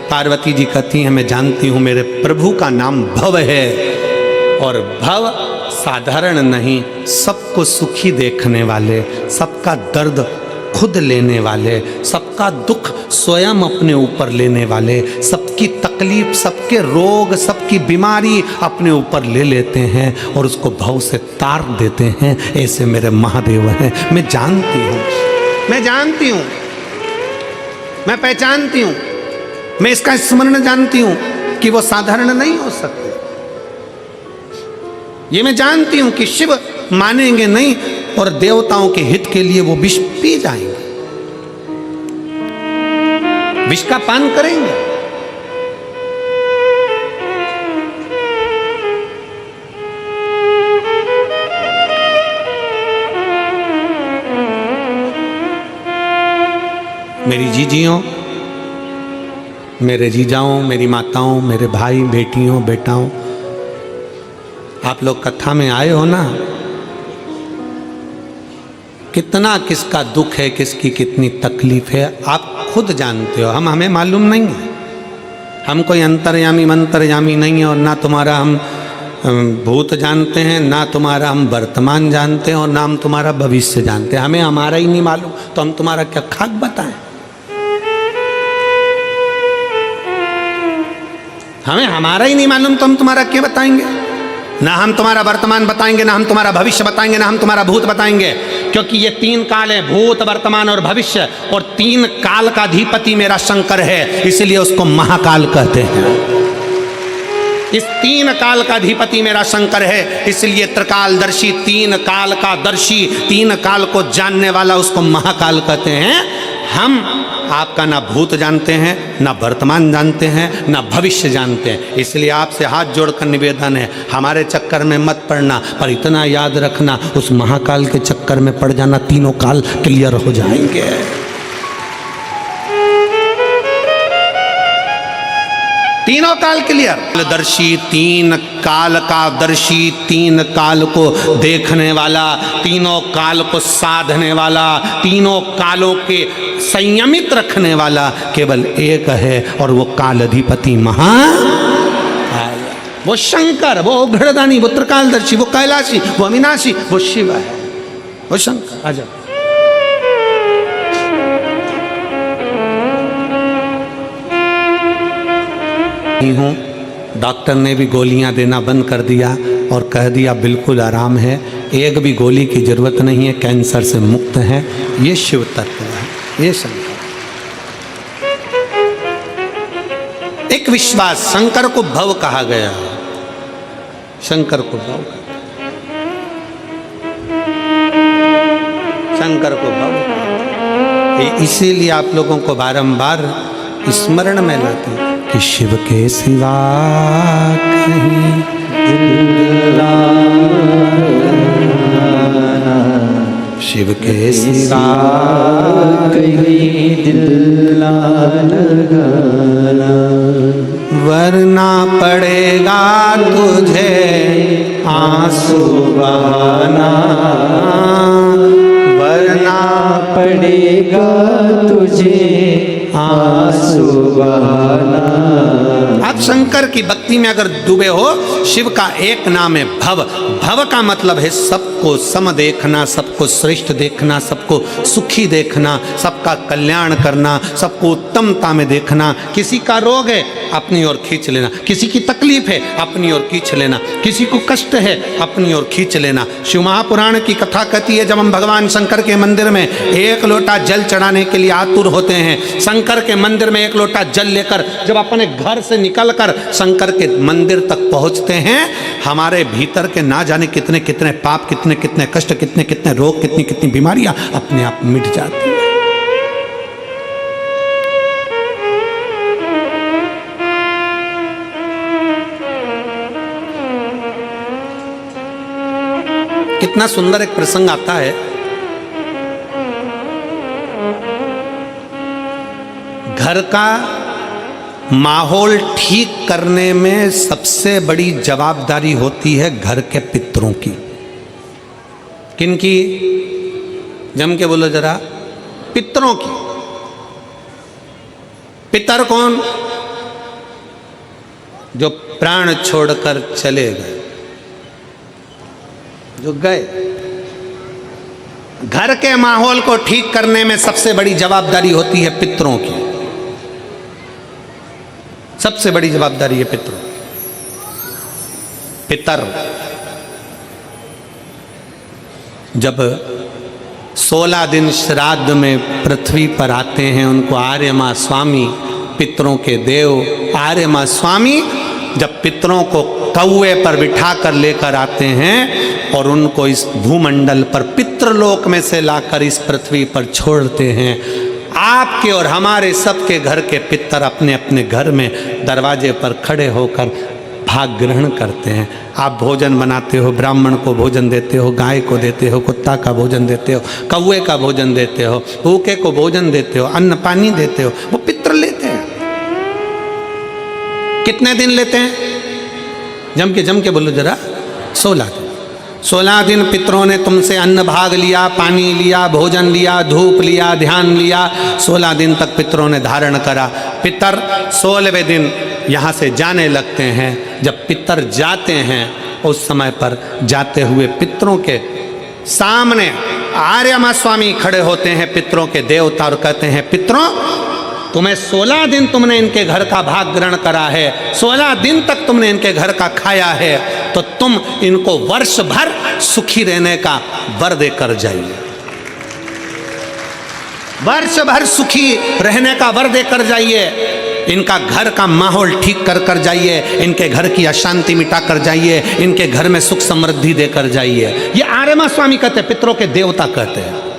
पार्वती जी कहती हैं, मैं जानती हूं मेरे प्रभु का नाम भव है, और भव साधारण नहीं, सबको सुखी देखने वाले, सबका दर्द खुद लेने वाले, सबका दुख स्वयं अपने ऊपर लेने वाले, सबकी तकलीफ, सबके रोग, सबकी बीमारी अपने ऊपर ले लेते हैं और उसको भव से तार देते हैं। ऐसे मेरे महादेव हैं। मैं जानती हूँ, मैं जानती हूँ, मैं पहचानती हूँ, मैं इसका स्मरण जानती हूँ कि वो साधारण नहीं हो सकते। ये मैं जानती हूँ कि शिव मानेंगे नहीं और देवताओं के हित के लिए वो विष पी जाएंगे, विष का पान करेंगे। मेरी जीजियों, मेरे जीजाओं, मेरी माताओं, मेरे भाई बेटियों, बेटाओं, आप लोग कथा में आए हो ना, कितना किसका दुख है, किसकी कितनी तकलीफ है, आप खुद जानते हो। हमें मालूम नहीं है। हम कोई अंतर्यामी मंतर्यामी नहीं है, और ना तुम्हारा हम भूत जानते हैं, ना तुम्हारा हम वर्तमान जानते हैं, और ना हम तुम्हारा भविष्य जानते हैं। हमें हमारा ही नहीं मालूम तो हम तुम्हारा क्या खाक बताएं? हमें हमारा ही नहीं मालूम तो हम तुम्हारा क्या बताएंगे? ना हम तुम्हारा वर्तमान बताएंगे, ना हम तुम्हारा भविष्य बताएंगे, ना हम तुम्हारा भूत बताएंगे, क्योंकि ये तीन काल है, भूत वर्तमान और भविष्य, और तीन काल का अधिपति मेरा शंकर है, इसलिए उसको महाकाल कहते हैं। इस तीन काल का अधिपति मेरा शंकर है, इसलिए त्रिकालदर्शी, तीन काल का दर्शी, तीन काल को जानने वाला, उसको महाकाल कहते हैं। हम आपका ना भूत जानते हैं, ना वर्तमान जानते हैं, ना भविष्य जानते हैं, इसलिए आपसे हाथ जोड़कर निवेदन है, हमारे चक्कर में मत पड़ना, पर इतना याद रखना, उस महाकाल के चक्कर में पड़ जाना, तीनों काल क्लियर हो जाएंगे। तीनों काल क्लियर। दर्शी, तीन काल का दर्शी, तीन काल को देखने वाला, तीनों काल को साधने वाला, तीनों कालों के संयमित रखने वाला केवल एक है, और वो काल अधिपति महाकाल, वो शंकर, वो घड़दानी, वो त्रिकालदर्शी, वो कैलाशी, वो अविनाशी, वो शिव है, वो शंकर। आजा हूँ। डॉक्टर ने भी गोलियां देना बंद कर दिया और कह दिया बिल्कुल आराम है, एक भी गोली की जरूरत नहीं है, कैंसर से मुक्त है। ये शिव तत्व है, ये शंकर। एक विश्वास, शंकर को भव कहा गया, शंकर को भव, शंकर को भव, इसीलिए आप लोगों को बारंबार स्मरण में लाते हैं कि शिव के सिवा कहीं दिल लगाना, शिव के सिवा कहीं दिल लगाना, वरना पड़ेगा तुझे आंसू बहाना, वरना पड़ेगा तुझे आंसू बहाना। आप शंकर की भक्ति में अगर डूबे हो, शिव का एक नाम है भव। भव का मतलब है सबको सम देखना, सबको श्रेष्ठ देखना, सबको सुखी देखना, सबका कल्याण करना, सबको उत्तमता में देखना। किसी का रोग है अपनी ओर खींच लेना, किसी की तकलीफ है अपनी ओर खींच लेना, किसी को कष्ट है अपनी ओर खींच लेना। शिव महापुराण की कथा कहती है, जब हम भगवान शंकर के मंदिर में एक लोटा जल चढ़ाने के लिए आतुर होते हैं, शंकर के मंदिर में एक लोटा जल लेकर जब अपने घर से निकलकर शंकर के मंदिर तक पहुंचते हैं, हमारे भीतर के ना जाने कितने कितने पाप, कितने कितने कष्ट, कितने कितने रोग, कितनी कितनी बीमारियां अपने आप मिट जाती हैं। कितना सुंदर एक प्रसंग आता है। घर का माहौल ठीक करने में सबसे बड़ी जवाबदारी होती है घर के पितरों की। किनकी? जम के बोलो जरा। पितरों की। पितर कौन? जो प्राण छोड़कर चले गए, जो गए। घर के माहौल को ठीक करने में सबसे बड़ी जवाबदारी होती है पितरों की। सबसे बड़ी जवाबदारी है पितरों। पितर जब 16 दिन श्राद्ध में पृथ्वी पर आते हैं, उनको आर्य माँ स्वामी, पितरों के देव आर्य माँ स्वामी जब पितरों को कौए पर बिठा कर लेकर आते हैं और उनको इस भूमंडल पर पितृलोक में से लाकर इस पृथ्वी पर छोड़ते हैं, आपके और हमारे सबके घर के पितर अपने अपने घर में दरवाजे पर खड़े होकर भाग ग्रहण करते हैं। आप भोजन बनाते हो, ब्राह्मण को भोजन देते हो, गाय को देते हो, कुत्ता का भोजन देते हो, कौवे का भोजन देते हो, भूखे को भोजन देते हो, अन्न पानी देते हो, वो पितर लेते हैं। कितने दिन लेते हैं? जम के बोलो जरा। 16 दिन। 16 दिन पितरों ने तुमसे अन्न भाग लिया, पानी लिया, भोजन लिया, धूप लिया, ध्यान लिया। 16 दिन तक पितरों ने धारण करा। पितर 16वें दिन यहाँ से जाने लगते हैं। जब पितर जाते हैं उस समय पर जाते हुए पितरों के सामने आर्यमा स्वामी खड़े होते हैं, पितरों के देवता, और कहते हैं पितरों, तुम्हें 16 दिन तुमने इनके घर का भाग ग्रहण करा है, 16 दिन तक तुमने इनके घर का खाया है, तो तुम इनको वर्ष भर सुखी रहने का वर देकर जाइए। वर्ष भर सुखी रहने का वर देकर जाइए। इनका घर का माहौल ठीक कर कर जाइए, इनके घर की अशांति मिटा कर जाइए, इनके घर में सुख समृद्धि देकर जाइए। ये आर्यमा स्वामी कहते हैं, पितरों के देवता कहते हैं।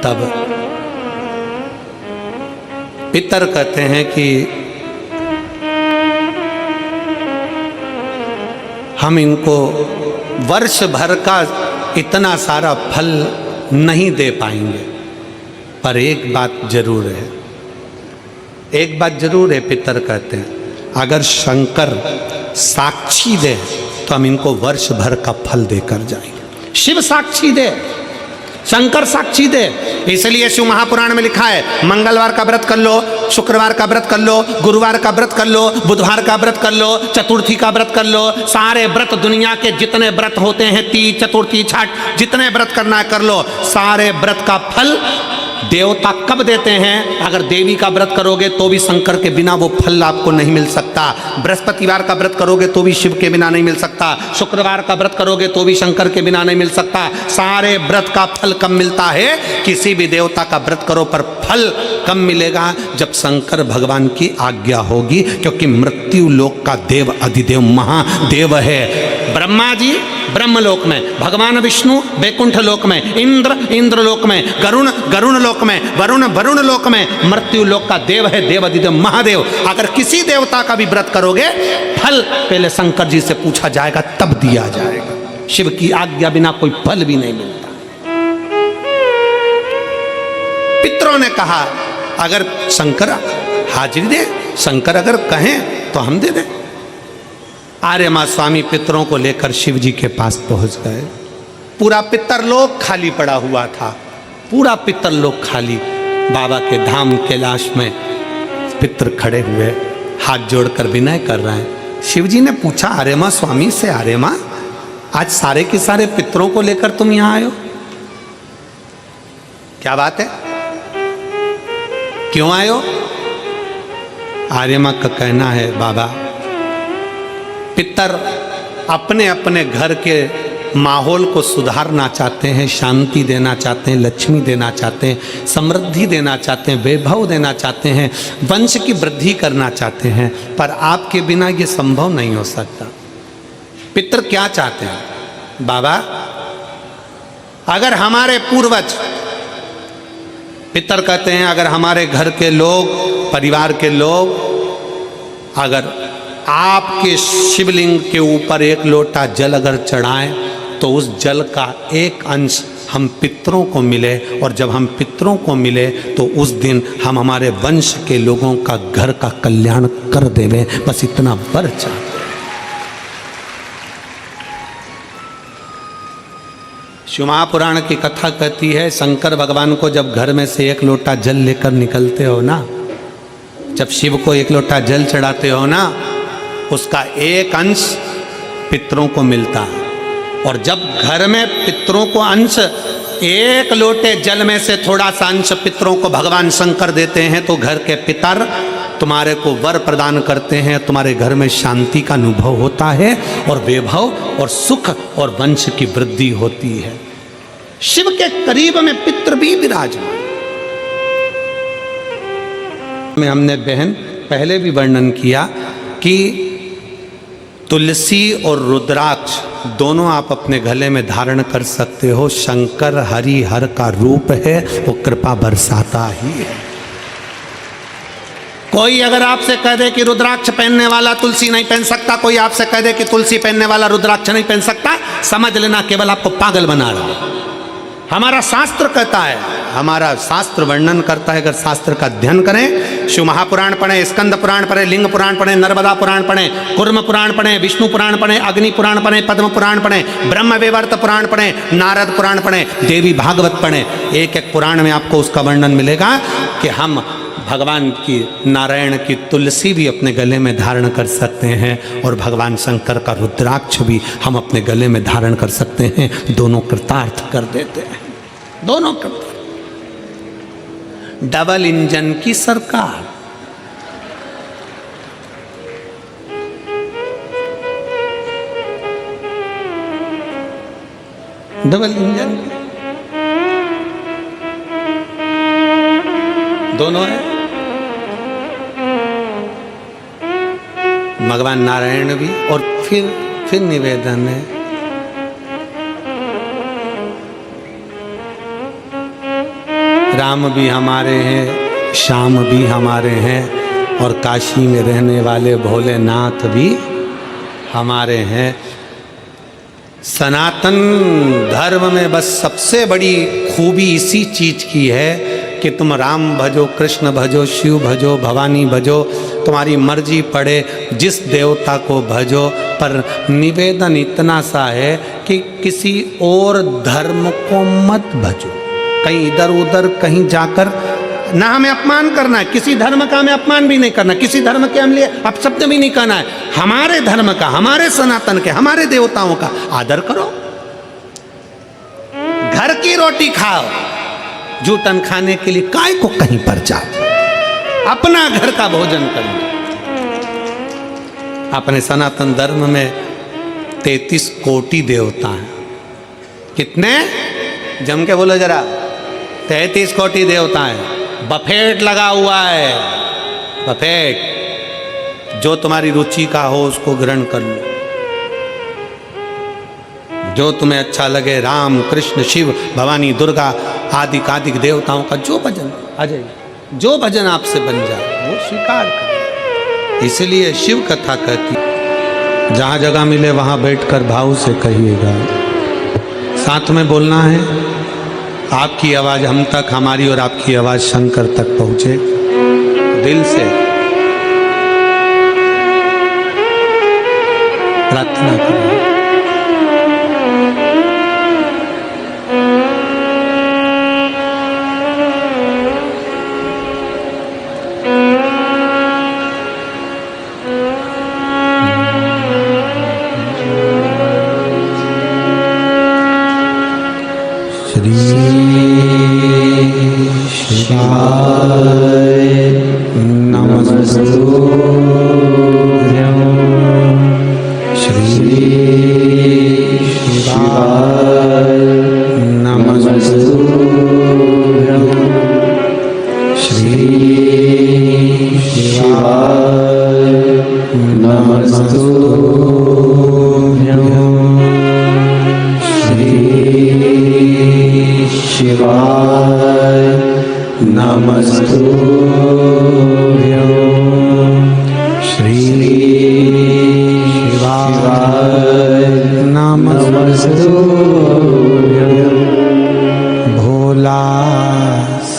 तब पितर कहते हैं कि हम इनको वर्ष भर का इतना सारा फल नहीं दे पाएंगे, पर एक बात जरूर है, एक बात जरूर है। पितर कहते हैं अगर शंकर साक्षी दे तो हम इनको वर्ष भर का फल देकर जाएंगे। शिव साक्षी दे, शंकर साक्षी दे। इसलिए शिव महापुराण में लिखा है, मंगलवार का व्रत कर लो, शुक्रवार का व्रत कर लो, गुरुवार का व्रत कर लो, बुधवार का व्रत कर लो, चतुर्थी का व्रत कर लो। सारे व्रत, दुनिया के जितने व्रत होते हैं, तीज, चतुर्थी, छठ, जितने व्रत करना है कर लो। सारे व्रत का फल देवता कब देते हैं? अगर देवी का व्रत करोगे तो भी शंकर के बिना वो फल आपको नहीं मिल सकता। बृहस्पतिवार का व्रत करोगे तो भी शिव के बिना नहीं मिल सकता। शुक्रवार का व्रत करोगे तो भी शंकर के बिना नहीं मिल सकता। सारे व्रत का फल कब मिलता है? किसी भी देवता का व्रत करो पर फल कब मिलेगा? जब शंकर भगवान की आज्ञा होगी, क्योंकि मृत्यु लोक का देव अधिदेव महादेव है। ब्रह्मा जी ब्रह्मलोक में, भगवान विष्णु वैकुंठ लोक में, इंद्र इंद्रलोक में, गरुण गरुण लोक में, वरुण वरुण लोक में, मृत्यु लोक का देव है देव अधिदेव महादेव। अगर किसी देवता का भी व्रत करोगे, फल पहले शंकर जी से पूछा जाएगा, तब दिया जाएगा। शिव की आज्ञा बिना कोई फल भी नहीं मिलता। पितरों ने कहा अगर शंकर हाजिरी दे, शंकर अगर कहें तो हम दे दें। आर्यमा स्वामी पितरों को लेकर शिव जी के पास पहुंच गए। पूरा पितरलोक खाली पड़ा हुआ था, पूरा पितरलोक खाली। बाबा के धाम कैलाश में पितर खड़े हुए हाथ जोड़कर विनय कर रहे हैं। शिव जी ने पूछा आर्यमा स्वामी से, आर्यमा आज सारे के सारे पितरों को लेकर तुम यहां आए हो, क्या बात है, क्यों आए हो? आर्यमा का कहना है बाबा, पितर अपने अपने घर के माहौल को सुधारना चाहते हैं, शांति देना चाहते हैं, लक्ष्मी देना चाहते हैं, समृद्धि देना चाहते हैं, वैभव देना चाहते हैं, वंश की वृद्धि करना चाहते हैं, पर आपके बिना ये संभव नहीं हो सकता। पितर क्या चाहते हैं? बाबा अगर हमारे पूर्वज, पितर कहते हैं अगर हमारे घर के लोग, परिवार के लोग अगर आपके शिवलिंग के ऊपर एक लोटा जल अगर चढ़ाएं तो उस जल का एक अंश हम पितरों को मिले, और जब हम पितरों को मिले तो उस दिन हम हमारे वंश के लोगों का घर का कल्याण कर देवे। बस इतना वर चाहते। शिव महापुराण की कथा कहती है, शंकर भगवान को जब घर में से एक लोटा जल लेकर निकलते हो ना, जब शिव को एक लोटा जल चढ़ाते हो ना, उसका एक अंश पितरों को मिलता है। और जब घर में पितरों को अंश, एक लोटे जल में से थोड़ा सा अंश पितरों को भगवान शंकर देते हैं, तो घर के पितर तुम्हारे को वर प्रदान करते हैं, तुम्हारे घर में शांति का अनुभव होता है, और वैभव और सुख और वंश की वृद्धि होती है। शिव के करीब में पितर भी विराजमान। में हमने बहन पहले भी वर्णन किया कि तुलसी और रुद्राक्ष दोनों आप अपने गले में धारण कर सकते हो। शंकर हरि हर का रूप है, वो कृपा बरसाता ही है। कोई अगर आपसे कह दे कि रुद्राक्ष पहनने वाला तुलसी नहीं पहन सकता, कोई आपसे कह दे कि तुलसी पहनने वाला रुद्राक्ष नहीं पहन सकता, समझ लेना केवल आपको पागल बना रहा है। हमारा शास्त्र कहता है हमारा शास्त्र वर्णन करता है। अगर शास्त्र का अध्ययन करें, शिव महापुराण पढ़ें, स्कंद पुराण पढ़ें, लिंग पुराण पढ़ें, नर्मदा पुराण पढ़ें, कूर्म पुराण पढ़ें, विष्णु पुराण पढ़ें, अग्नि पुराण पढ़ें, पद्म पुराण पढ़ें, ब्रह्म वैवर्त पुराण पढ़ें, नारद पुराण पढ़ें, देवी भागवत पढ़ें, एक एक पुराण में आपको उसका वर्णन मिलेगा कि हम भगवान की नारायण की तुलसी भी अपने गले में धारण कर सकते हैं और भगवान शंकर का रुद्राक्ष भी हम अपने गले में धारण कर सकते हैं। दोनों कृतार्थ कर देते हैं, दोनों कृतार्थ। डबल इंजन की सरकार। डबल इंजन दोनों है। भगवान नारायण भी और फिर निवेदन है, राम भी हमारे हैं, श्याम भी हमारे हैं और काशी में रहने वाले भोलेनाथ भी हमारे हैं। सनातन धर्म में बस सबसे बड़ी खूबी इसी चीज की है कि तुम राम भजो, कृष्ण भजो, शिव भजो, भवानी भजो, तुम्हारी मर्जी पड़े जिस देवता को भजो, पर निवेदन इतना सा है कि किसी और धर्म को मत भजो। कहीं इधर उधर कहीं जाकर ना हमें अपमान करना है, किसी धर्म का हमें अपमान भी नहीं करना, किसी धर्म के हम लिए अपशब्द भी नहीं कहना है। हमारे धर्म का, हमारे सनातन के, हमारे देवताओं का आदर करो। घर की रोटी खाओ, जूठन खाने के लिए काय को कहीं पर जाओ, अपना घर का भोजन करो। अपने सनातन धर्म में 33 कोटि देवता हैं। कितने? जम के बोलो जरा। 33 कोटि देवता हैं। बफेट लगा हुआ है, बफेट। जो तुम्हारी रुचि का हो उसको ग्रहण कर लो, जो तुम्हें अच्छा लगे। राम, कृष्ण, शिव, भवानी, दुर्गा आदि कादिक देवताओं का जो भजन आ जाए, जो भजन आपसे बन जाए वो स्वीकार करो। इसलिए शिव कथा कहती, जहाँ जगह मिले वहाँ बैठकर भाव से कहिएगा। साथ में बोलना है, आपकी आवाज़ हम तक, हमारी और आपकी आवाज़ शंकर तक पहुँचे। दिल से प्रार्थना करें।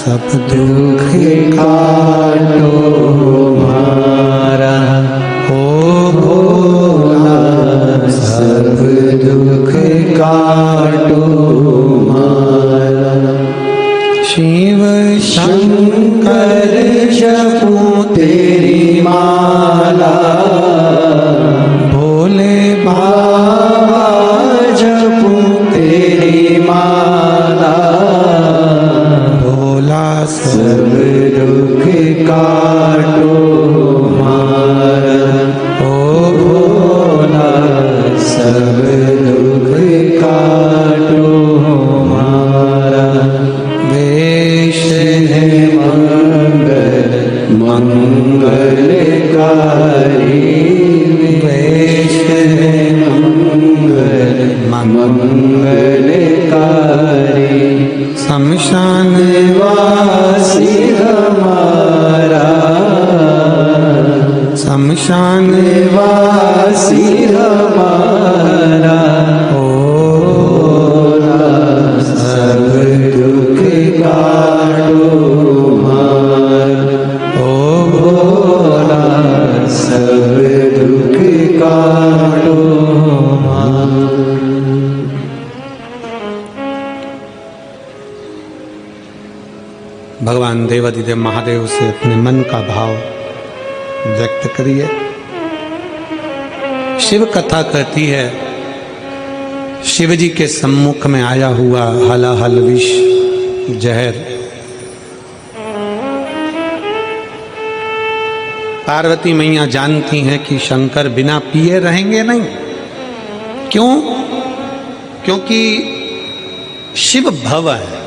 सब दुख का देवाधिदेव महादेव से अपने मन का भाव व्यक्त करिए। शिव कथा कहती है, शिव जी के सम्मुख में आया हुआ हलाहल विष जहर पार्वती मैया जानती हैं कि शंकर बिना पिए रहेंगे नहीं। क्यों? क्योंकि शिव भव है।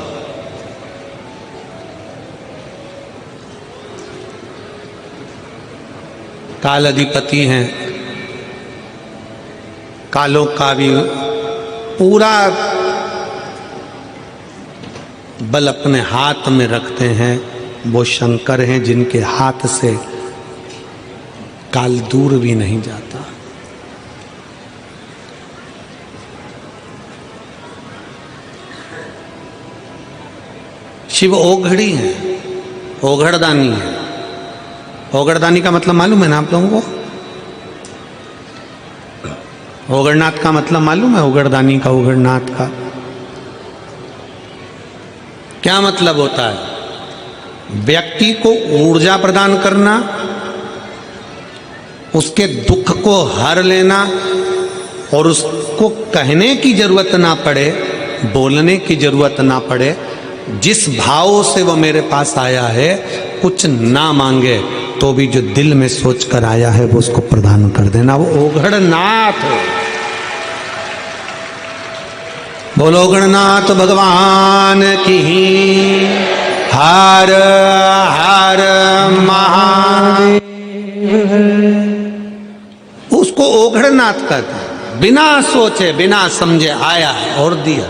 काल अधिपति हैं, कालों का भी पूरा बल अपने हाथ में रखते हैं। वो शंकर हैं जिनके हाथ से काल दूर भी नहीं जाता। शिव ओघड़ी है, ओघड़दानी है। ओघड़दानी का मतलब मालूम है ना आप लोगों को? ओघड़नाथ का मतलब मालूम है? ओघड़दानी का, ओघड़नाथ का क्या मतलब होता है? व्यक्ति को ऊर्जा प्रदान करना, उसके दुख को हर लेना और उसको कहने की जरूरत ना पड़े, बोलने की जरूरत ना पड़े। जिस भाव से वो मेरे पास आया है, कुछ ना मांगे तो भी जो दिल में सोच कर आया है वो उसको प्रदान कर देना। वो ओघड़नाथ है। बोलो ओघड़नाथ भगवान की हर हर महादेव। उसको ओघड़नाथ कहते हैं। बिना सोचे बिना समझे आया और दिया।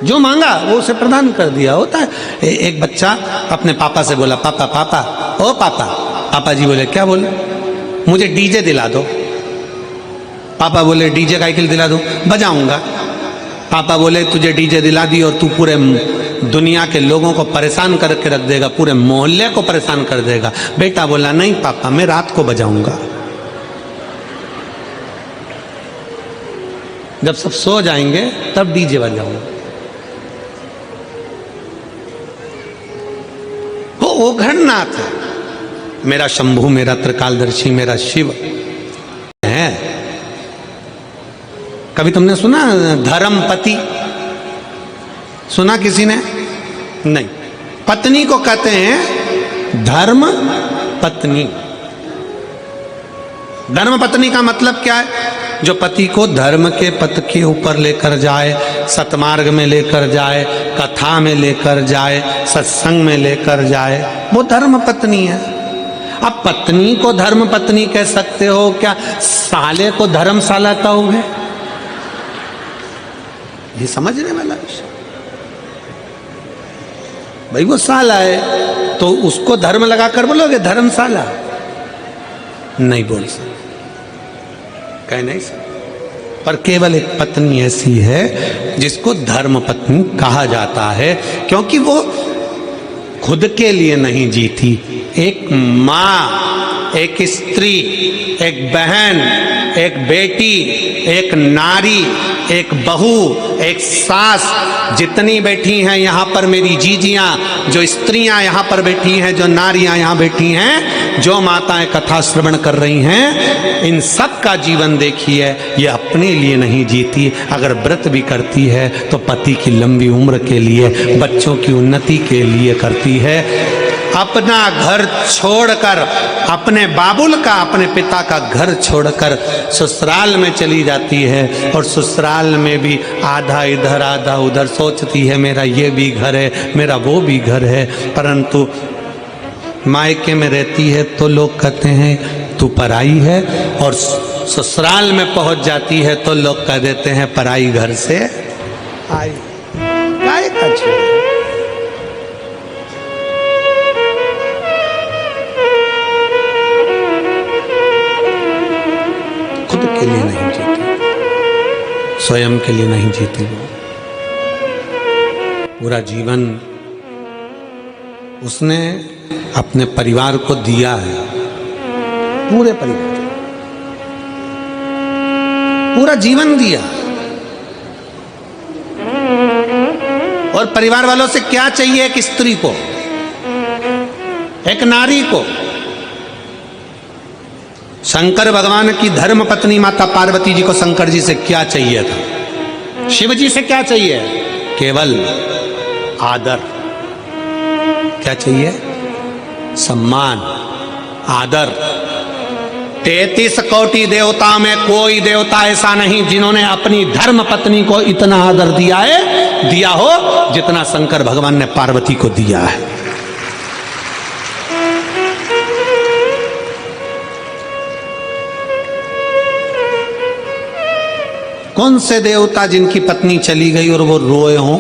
जो मांगा वो उसे प्रदान कर दिया। होता है एक बच्चा अपने पापा से बोला, पापा पापा ओ पापा। पापा जी बोले, क्या बोले? मुझे डीजे दिला दो। पापा बोले, डीजे का साइकिल दिला दो, बजाऊंगा। पापा बोले, तुझे डीजे दिला दी और तू पूरे दुनिया के लोगों को परेशान करके रख देगा, पूरे मोहल्ले को परेशान कर देगा। बेटा बोला, नहीं पापा, मैं रात को बजाऊंगा। जब सब सो जाएंगे तब डीजे बजाऊंगा। वो ओघड़नाथ है। मेरा शंभू, मेरा त्रिकालदर्शी, मेरा शिव है। कभी तुमने सुना धर्मपति? सुना किसी ने? नहीं। पत्नी को कहते हैं धर्म पत्नी। धर्म पत्नी का मतलब क्या है? जो पति को धर्म के पथ के ऊपर लेकर जाए, सतमार्ग में लेकर जाए, कथा में लेकर जाए, सत्संग में लेकर जाए, वो धर्म पत्नी है। अब पत्नी को धर्म पत्नी कह सकते हो क्या? साले को धर्मशाला कहोगे? ये समझने वाला विषय। भाई वो साला है तो उसको धर्म लगाकर बोलोगे धर्मशाला? नहीं बोल सकते, कह नहीं सकते। पर केवल एक पत्नी ऐसी है जिसको धर्म पत्नी कहा जाता है, क्योंकि वो खुद के लिए नहीं जीती। एक माँ, एक स्त्री, एक बहन, एक बेटी, एक नारी, एक बहू, एक सास, जितनी बैठी हैं यहाँ पर मेरी जीजियाँ, जो स्त्रियाँ यहाँ पर बैठी हैं, जो नारियाँ यहाँ बैठी हैं, जो माताएं कथा श्रवण कर रही हैं, इन सब का जीवन देखिए। ये अपने लिए नहीं जीती। अगर व्रत भी करती है तो पति की लंबी उम्र के लिए, बच्चों की उन्नति के लिए करती है। अपना घर छोड़कर, अपने बाबुल का, अपने पिता का घर छोड़कर ससुराल में चली जाती है, और ससुराल में भी आधा इधर आधा उधर सोचती है मेरा ये भी घर है, मेरा वो भी घर है। परंतु मायके में रहती है तो लोग कहते हैं तू पराई है, और ससुराल में पहुंच जाती है तो लोग कह देते हैं पराई घर से आई। काय का छे? खुद के लिए नहीं जीती, स्वयं के लिए नहीं जीती। वो पूरा जीवन उसने अपने परिवार को दिया है, पूरे परिवार, पूरा जीवन दिया। और परिवार वालों से क्या चाहिए एक स्त्री को, एक नारी को। शंकर भगवान की धर्म पत्नी माता पार्वती जी को शंकर जी से क्या चाहिए था? शिव जी से क्या चाहिए? केवल आदर। क्या चाहिए? सम्मान, आदर। 33 कोटि देवता में कोई देवता ऐसा नहीं जिन्होंने अपनी धर्म पत्नी को इतना आदर दिया हो जितना शंकर भगवान ने पार्वती को दिया है। कौन से देवता जिनकी पत्नी चली गई और वो रोए हों?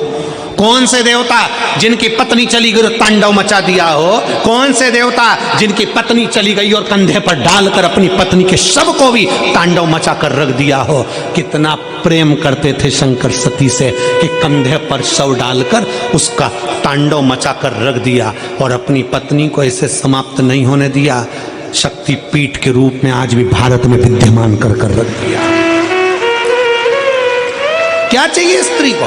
कौन से देवता जिनकी पत्नी चली गई और तांडव मचा दिया हो? कौन से देवता जिनकी पत्नी चली गई और कंधे पर डालकर अपनी पत्नी के शव को भी तांडव मचा कर रख दिया हो? कितना प्रेम करते थे शंकर सती से कि कंधे पर शव डालकर उसका तांडव मचा कर रख दिया और अपनी पत्नी को ऐसे समाप्त नहीं होने दिया। शक्ति पीठ के रूप में आज भी भारत में विद्यमान कर रख दिया। क्या चाहिए स्त्री को?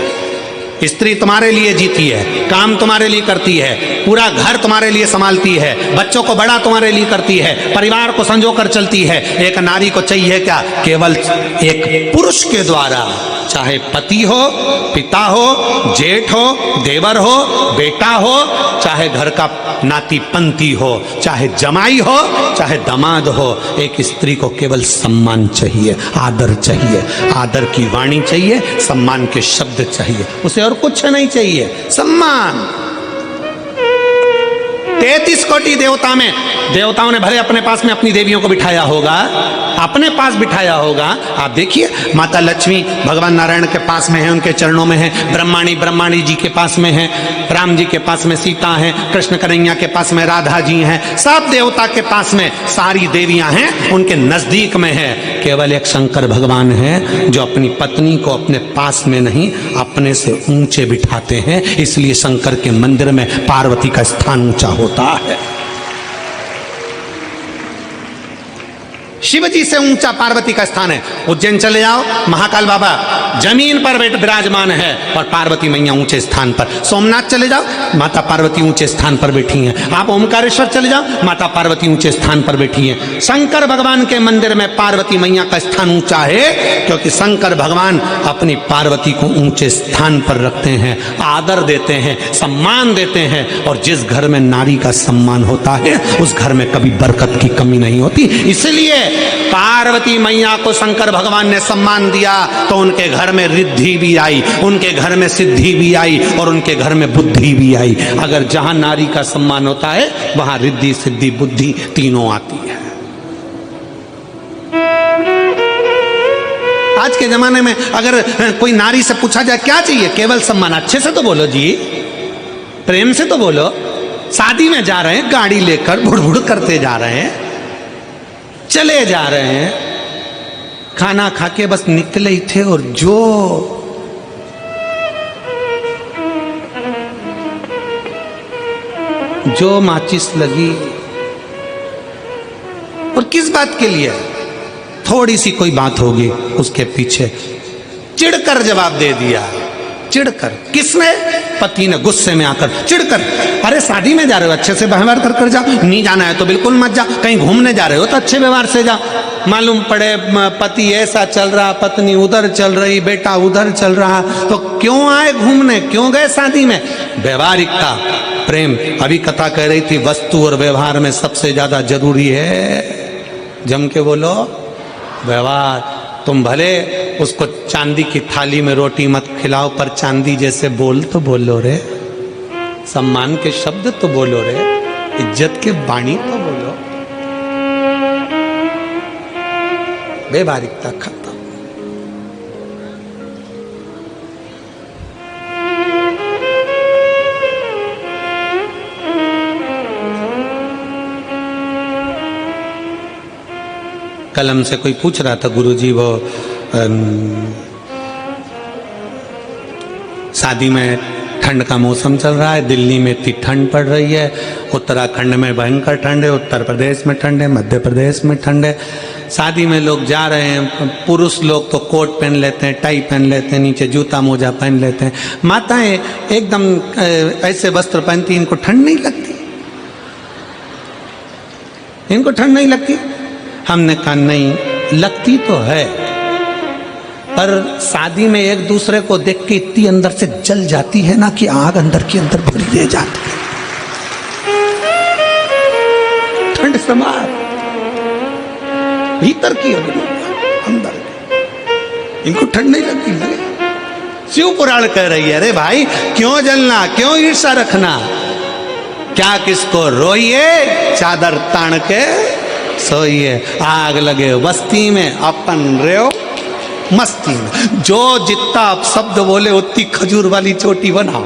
स्त्री तुम्हारे लिए जीती है, काम तुम्हारे लिए करती है, पूरा घर तुम्हारे लिए संभालती है, बच्चों को बड़ा तुम्हारे लिए करती है, परिवार को संजो कर चलती है। एक नारी को चाहिए क्या? केवल एक पुरुष के द्वारा, चाहे पति हो, पिता हो, जेठ हो, देवर हो, बेटा हो, चाहे घर का नाती पंती हो, चाहे जमाई हो, चाहे दामाद हो, एक स्त्री को केवल सम्मान चाहिए, आदर चाहिए, आदर की वाणी चाहिए, सम्मान के शब्द चाहिए, उसे और कुछ नहीं चाहिए। सम्मान। 33 कोटि देवता में देवताओं ने भले अपने पास में अपनी देवियों को बिठाया होगा, अपने पास बिठाया होगा। आप देखिए माता लक्ष्मी भगवान नारायण के पास में है, उनके चरणों में है। ब्रह्माणी जी के पास में है, राम जी के पास में सीता है, कृष्ण कन्हैया के पास में राधा जी हैं, सब देवता के पास में सारी देवियां हैं, उनके नजदीक में है। केवल एक शंकर भगवान है जो अपनी पत्नी को अपने पास में नहीं अपने से ऊंचे बिठाते हैं। इसलिए शंकर के मंदिर में पार्वती का स्थान ऊंचा होता है। शिव जी से ऊंचा पार्वती का स्थान है। उज्जैन चले जाओ, महाकाल बाबा जमीन पर विराजमान है और पार्वती मैया ऊंचे स्थान पर। सोमनाथ चले जाओ, माता पार्वती ऊंचे स्थान पर बैठी हैं। आप ओमकारेश्वर चले जाओ, माता पार्वती ऊंचे स्थान पर बैठी हैं। शंकर भगवान के मंदिर में पार्वती मैया का स्थान ऊंचा है क्योंकि शंकर भगवान अपनी पार्वती को ऊंचे स्थान पर रखते हैं, आदर देते हैं, सम्मान देते हैं। और जिस घर में नारी का सम्मान होता है उस घर में कभी बरकत की कमी नहीं होती। इसलिए पार्वती मैया को शंकर भगवान ने सम्मान दिया तो उनके घर में रिद्धि भी आई, उनके घर में सिद्धि भी आई और उनके घर में बुद्धि भी आई। अगर जहां नारी का सम्मान होता है वहां रिद्धि सिद्धि बुद्धि तीनों आती है। आज के जमाने में अगर कोई नारी से पूछा जाए क्या चाहिए, केवल सम्मान। अच्छे से तो बोलो जी, प्रेम से तो बोलो। शादी में जा रहे हैं, गाड़ी लेकर भुड़ करते जा रहे हैं, चले जा रहे हैं, खाना खा के बस निकले ही थे और जो माचिस लगी और किस बात के लिए? थोड़ी सी कोई बात होगी उसके पीछे चिढ़कर जवाब दे दिया। चिढ़कर किसने? पति ने गुस्से में आकर चिढ़कर। अरे शादी में जा रहे हो अच्छे से व्यवहार कर जाओ, नहीं जाना है तो बिल्कुल मत जाओ, कहीं घूमने जा रहे हो तो अच्छे व्यवहार से जाओ। मालूम पड़े पति ऐसा चल रहा, पत्नी उधर चल रही, बेटा उधर चल रहा, तो क्यों आए घूमने, क्यों गए शादी में? व्यवहारिकता, प्रेम। अभी कथा कह रही थी वस्तु और व्यवहार में सबसे ज्यादा जरूरी है, जम के बोलो, व्यवहार। तुम भले उसको चांदी की थाली में रोटी मत खिलाओ पर चांदी जैसे बोल तो बोलो रे, सम्मान के शब्द तो बोलो रे, इज्जत के वाणी तो बोलो। व्यवहारिकता खत्म। कलम से कोई पूछ रहा था गुरुजी, वो शादी में ठंड का मौसम चल रहा है, दिल्ली में इतनी ठंड पड़ रही है, उत्तराखंड में भयंकर ठंड है, उत्तर प्रदेश में ठंड है, मध्य प्रदेश में ठंड है। शादी में लोग जा रहे हैं, पुरुष लोग तो कोट पहन लेते हैं, टाई पहन लेते हैं, नीचे जूता मोजा पहन लेते हैं। माताएं एकदम ऐसे वस्त्र पहनती, इनको ठंड नहीं लगती, इनको ठंड नहीं लगती। हमने कहा नहीं, लगती तो है, पर शादी में एक दूसरे को देख के इतनी अंदर से जल जाती है ना कि आग अंदर के अंदर भरी जाती है। ठंड समार भीतर की अग्नि अंदर, इनको ठंड नहीं लगती। लगे शिव पुराण कह रही है, अरे भाई क्यों जलना, क्यों ईर्षा रखना, क्या किसको रोइए, चादर तान के सोइए। आग लगे बस्ती में, अपन रहो मस्ती में। जो जितना आप शब्द बोले उतनी खजूर वाली चोटी बनाओ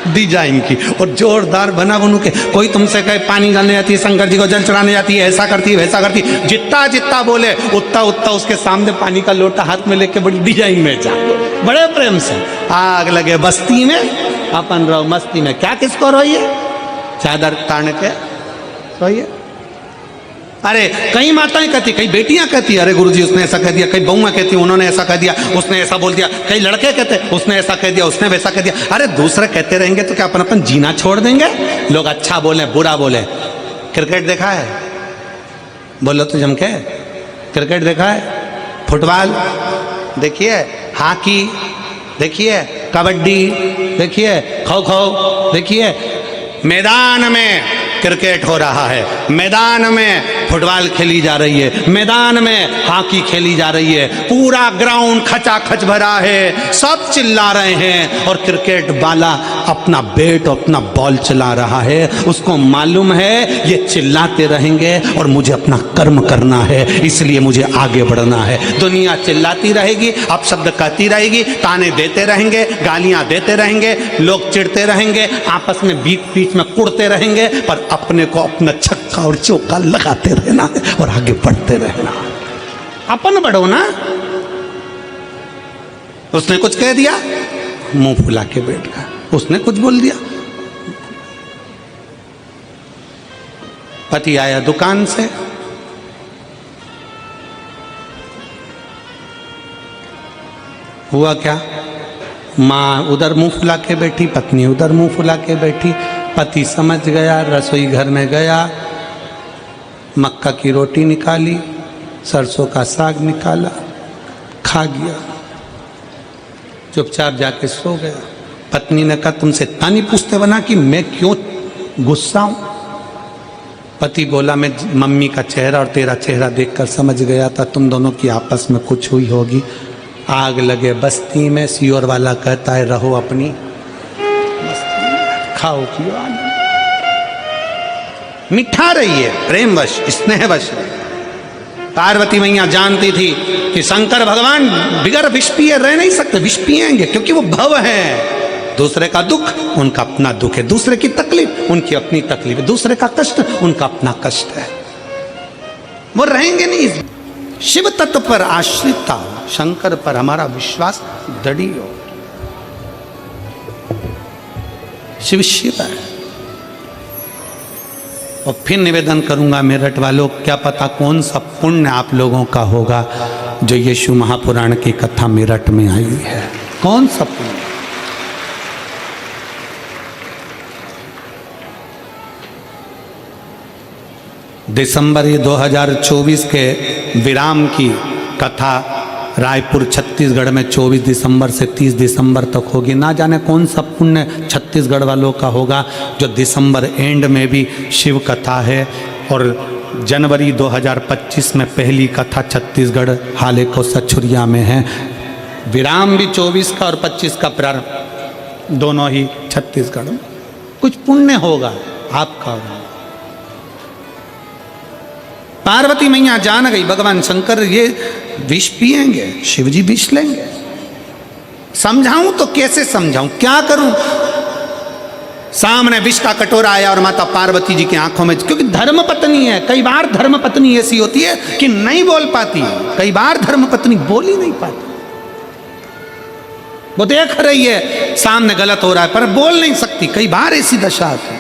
डिजाइन की, और जोरदार बना बनू के। कोई तुमसे कहे पानी डालने जाती है, शंकर जी को जल चढ़ाने जाती है, ऐसा करती है वैसा करती है, जितना जितना बोले उतना उतना उसके सामने पानी का लोटा हाथ में लेके बड़ी डिजाइन में जा, बड़े प्रेम से। आग लगे बस्ती में, अपन रहो मस्ती में। क्या किसको रोइए, चादर तान के सोइए। अरे कई माताएं कहती, कई बेटियां कहती, अरे गुरुजी उसने ऐसा कह दिया, कई बहुएं कहती उन्होंने ऐसा कह दिया, उसने ऐसा बोल दिया, कई लड़के कहते उसने ऐसा कह दिया, उसने वैसा कह दिया। अरे दूसरे कहते रहेंगे तो क्या अपन अपन जीना छोड़ देंगे? लोग अच्छा बोले बुरा बोले। क्रिकेट देखा है? बोलो तो जम के। क्रिकेट देखा है? फुटबॉल देखिए, हॉकी देखिए, कबड्डी देखिए, खो खो देखिए। मैदान में क्रिकेट हो रहा है, मैदान में फुटबॉल खेली जा रही है, मैदान में हॉकी खेली जा रही है, पूरा ग्राउंड खचाखच भरा है, सब चिल्ला रहे हैं, और क्रिकेट वाला अपना बैट अपना बॉल चला रहा है। उसको मालूम है ये चिल्लाते रहेंगे और मुझे अपना कर्म करना है, इसलिए मुझे आगे बढ़ना है। दुनिया चिल्लाती रहेगी, अपशब्द कहती रहेगी, ताने देते रहेंगे, गालियां देते रहेंगे, लोग चिढ़ते रहेंगे, आपस में बीच बीच में कुड़ते रहेंगे, पर अपने को अपना छक्का और चौका लगाते रहना है और आगे बढ़ते रहना। अपन बढ़ो ना। उसने कुछ कह दिया, मुंह फुला के बैठ गया। उसने कुछ बोल दिया। पति आया दुकान से, हुआ क्या, माँ उधर मुंह फुला के बैठी, पत्नी उधर मुंह फुला के बैठी। पति समझ गया, रसोई घर में गया, मक्का की रोटी निकाली, सरसों का साग निकाला, खा गया, चुपचाप जाके सो गया। पत्नी ने कहा तुमसे इतना नहीं पूछते बना कि मैं क्यों गुस्सा हूं? पति बोला मैं मम्मी का चेहरा और तेरा चेहरा देखकर समझ गया था तुम दोनों की आपस में कुछ हुई होगी। आग लगे बस्ती में, सियोर वाला कहता है रहो अपनी बस्ती में, खाओ पियो आनंद, मिठा रहिए, प्रेमवश स्नेहवश। पार्वती मैया जानती थी कि शंकर भगवान बिगर विष पिए रह नहीं सकते, विष पिएंगे क्योंकि वो भव है। दूसरे का दुख उनका अपना दुख है, दूसरे की तकलीफ उनकी अपनी तकलीफ है, दूसरे का कष्ट उनका अपना कष्ट है, वो रहेंगे नहीं। शिव तत्व पर आश्रितता, शंकर पर हमारा विश्वास दृढ़ हो। शिव शिव है। और फिर निवेदन करूंगा मेरठ वालों, क्या पता कौन सा पुण्य आप लोगों का होगा जो यीशु महापुराण की कथा मेरठ में आई है। कौन सा पुण्य? दिसंबर 2024 के विराम की कथा रायपुर छत्तीसगढ़ में 24 दिसंबर से 30 दिसंबर तक होगी। ना जाने कौन सा पुण्य छत्तीसगढ़ वालों का होगा जो दिसंबर एंड में भी शिव कथा है। और जनवरी 2025 में पहली कथा छत्तीसगढ़ हाले को सछुरिया में है। विराम भी 24 का और 25 का प्रारंभ दोनों ही छत्तीसगढ़ में। कुछ पुण्य होगा आपका। पार्वती मैया जान गई भगवान शंकर ये विष पिएंगे, शिवजी विष लेंगे। समझाऊं तो कैसे समझाऊं, क्या करूं? सामने विष का कटोरा आया और माता पार्वती जी की आंखों में, क्योंकि धर्म पत्नी है, कई बार धर्म पत्नी ऐसी होती है कि नहीं बोल पाती, कई बार धर्म पत्नी बोल ही नहीं पाती। वो देख रही है सामने गलत हो रहा है पर बोल नहीं सकती, कई बार ऐसी दशा आती,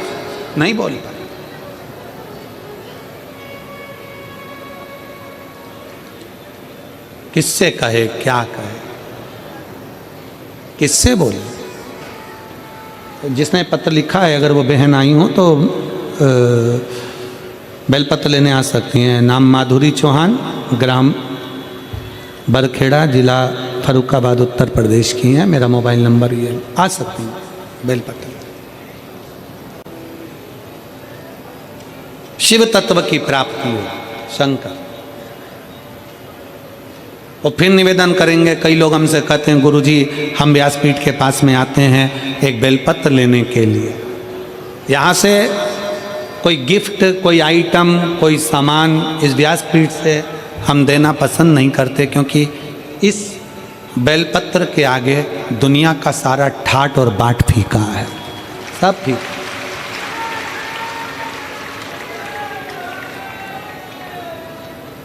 नहीं बोल पाती। किससे कहे, क्या कहे, किससे बोले? जिसने पत्र लिखा है, अगर वो बहन आई हो तो बेलपत्र लेने आ सकती हैं। नाम माधुरी चौहान, ग्राम बरखेड़ा, जिला फरुखाबाद, उत्तर प्रदेश की हैं। मेरा मोबाइल नंबर ये, आ सकती हैं बेलपत्र। शिव तत्व की प्राप्ति हो, शंकर। और फिर निवेदन करेंगे, कई लोग हमसे कहते हैं गुरुजी हम व्यासपीठ के पास में आते हैं एक बेलपत्र लेने के लिए। यहाँ से कोई गिफ्ट, कोई आइटम, कोई सामान इस व्यासपीठ से हम देना पसंद नहीं करते, क्योंकि इस बेलपत्र के आगे दुनिया का सारा ठाट और बाट फीका है, सब फीका।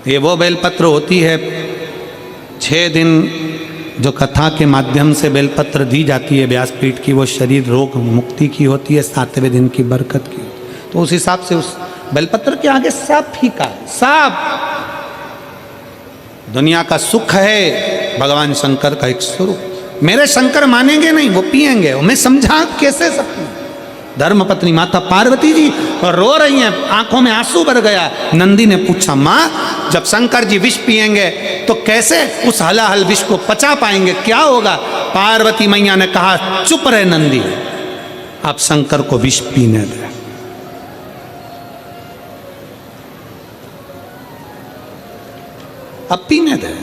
ये वो बेलपत्र होती है, 6 दिन जो कथा के माध्यम से बेलपत्र दी जाती है व्यासपीठ की, वो शरीर रोग मुक्ति की होती है, 7वें दिन की बरकत की। तो उस हिसाब से उस बेलपत्र के आगे सब फीका है, सब। दुनिया का सुख है भगवान शंकर का एक स्वरूप। मेरे शंकर मानेंगे नहीं, वो पिएंगे। मैं समझा कैसे सकती हूँ। धर्मपत्नी माता पार्वती जी और रो रही हैं, आंखों में आंसू भर गया। नंदी ने पूछा, माँ जब शंकर जी विष पिएंगे तो कैसे उस हलाहल विष को पचा पाएंगे, क्या होगा? पार्वती मैया ने कहा, चुप रहे नंदी, आप शंकर को विष पीने दें। अब पीने दे।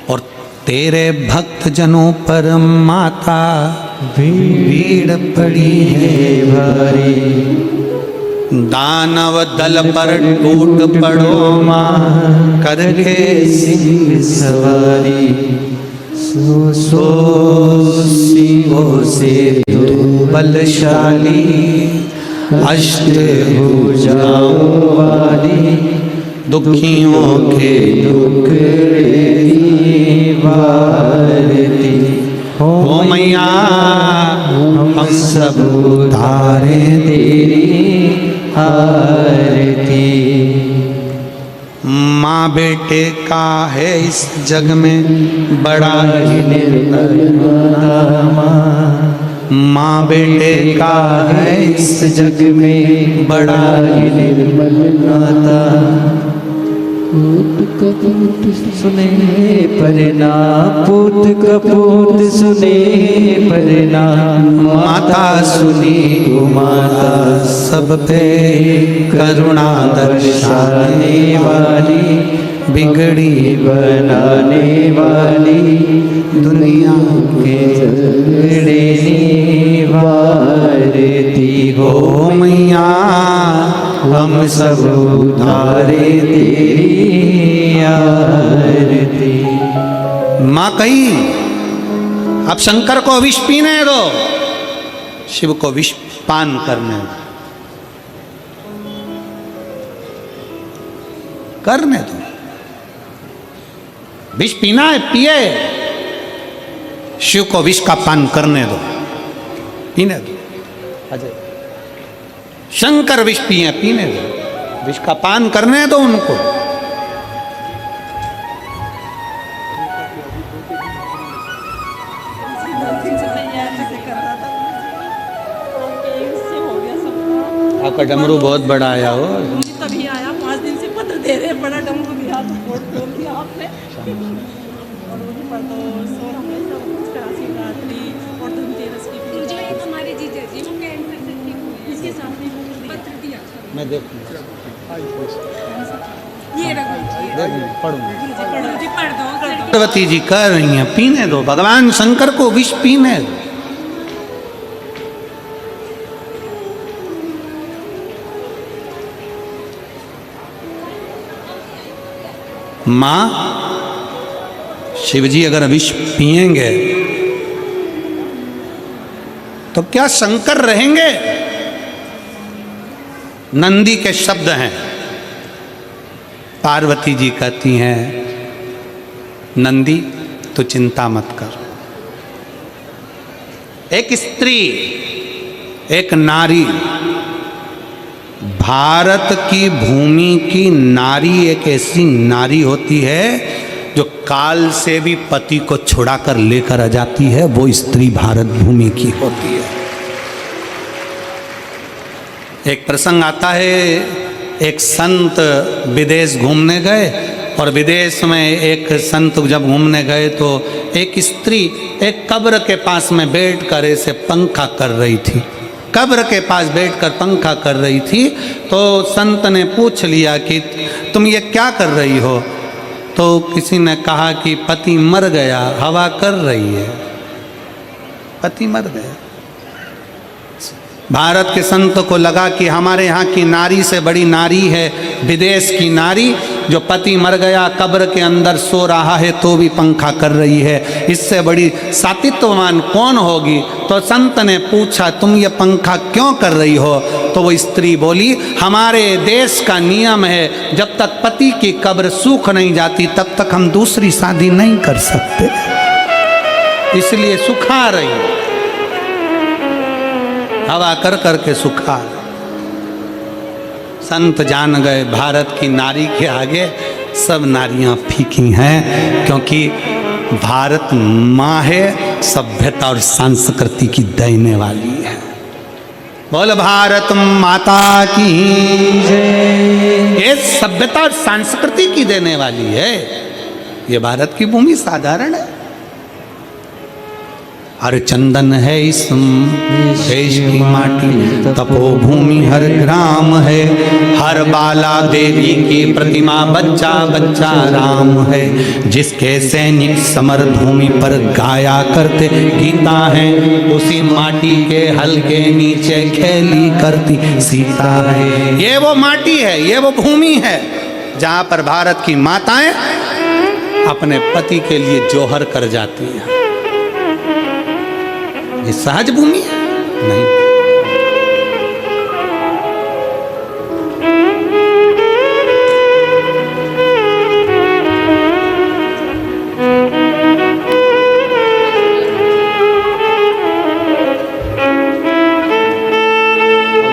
और तेरे भक्त जनों पर माता भीड़ पड़ी है भारी, दानव दल पर टूट पड़ो माँ करके सिंह सवारी। सो सिंहों से तू बलशाली, अष्टभुजाओं वाली, दुखियों के दुख वारती हो मैया, हम सब उतारे तेरी आरती। माँ बेटे का है इस जग में बड़ा निर्मल नाता, माँ बेटे का है इस जग में बड़ा निर्मल नाता। पूत कपूत सुने परना, पूत कपूत सुने परना, माता सुनी गो माता सब पे करुणा दर्शाने वाली, बिगड़ी बनाने वाली, दुनिया के बिगड़ने वारती हो मैया, हम सब उतारे तेरी आरती। माँ कही, अब शंकर को विष पीने दो, शिव को विष पान करने दो, करने दो। विष पीना है, पिए, शिव को विष का पान करने दो, पीने दो। अजय शंकर विष पिए, पीने दो, विष का पान करने दो उनको। आपका डमरू बहुत बड़ा आया हो। तभी आया, 5 दिन से पत्र दे रहे, बड़ा डमरू दिया तो वोट बोल दिया आपने। और वो भी पढ़ो, सोर हमने सब कुछ करा, शिवरात्रि और धनतेरस की पूजा। ये हमारे जीजा जी वो कैंसर से ठीक हुए, इसके सामने पत्र दिया। मैं देखूंगा, ये रखो, पढ़ूंगा, जी पढ़ दो। पार्वती जी कह रही हैं पीने दो, भगवान शंकर को विष पीने दो। माँ शिवजी अगर विष पिएंगे तो क्या शंकर रहेंगे? नंदी के शब्द हैं। पार्वती जी कहती हैं, नंदी तो चिंता मत कर, एक स्त्री, एक नारी, भारत की भूमि की नारी एक ऐसी नारी होती है जो काल से भी पति को छुड़ा कर लेकर आ जाती है, वो स्त्री भारत भूमि की होती है। एक प्रसंग आता है, एक संत विदेश घूमने गए और विदेश में एक संत जब घूमने गए तो एक स्त्री एक कब्र के पास में बैठकर ऐसे पंखा कर रही थी। कब्र के पास बैठकर पंखा कर रही थी तो संत ने पूछ लिया कि तुम ये क्या कर रही हो? तो किसी ने कहा कि पति मर गया, हवा कर रही है। पति मर गया। भारत के संत को लगा कि हमारे यहाँ की नारी से बड़ी नारी है विदेश की नारी, जो पति मर गया कब्र के अंदर सो रहा है तो भी पंखा कर रही है, इससे बड़ी सातित्ववान कौन होगी? तो संत ने पूछा तुम ये पंखा क्यों कर रही हो? तो वो स्त्री बोली हमारे देश का नियम है जब तक पति की कब्र सूख नहीं जाती तब तक हम दूसरी शादी नहीं कर सकते, इसलिए सुखा रही, हवा कर करके सुखा। संत जान गए भारत की नारी के आगे सब नारियां फीकी हैं, क्योंकि भारत माँ है, सभ्यता और संस्कृति की देने वाली है। बोल भारत माता की जय। ये सभ्यता और संस्कृति की देने वाली है। ये भारत की भूमि साधारण है, हर चंदन है इस देश की माटी, तपोभूमि हर ग्राम है, हर बाला देवी की प्रतिमा बच्चा बच्चा राम है, जिसके सैनिक समर भूमि पर गाया करते गीता है, उसी माटी के हल के नीचे खेली करती सीता है। ये वो माटी है, ये वो भूमि है जहाँ पर भारत की माताएं अपने पति के लिए जोहर कर जाती हैं। ये सहज भूमि है? नहीं।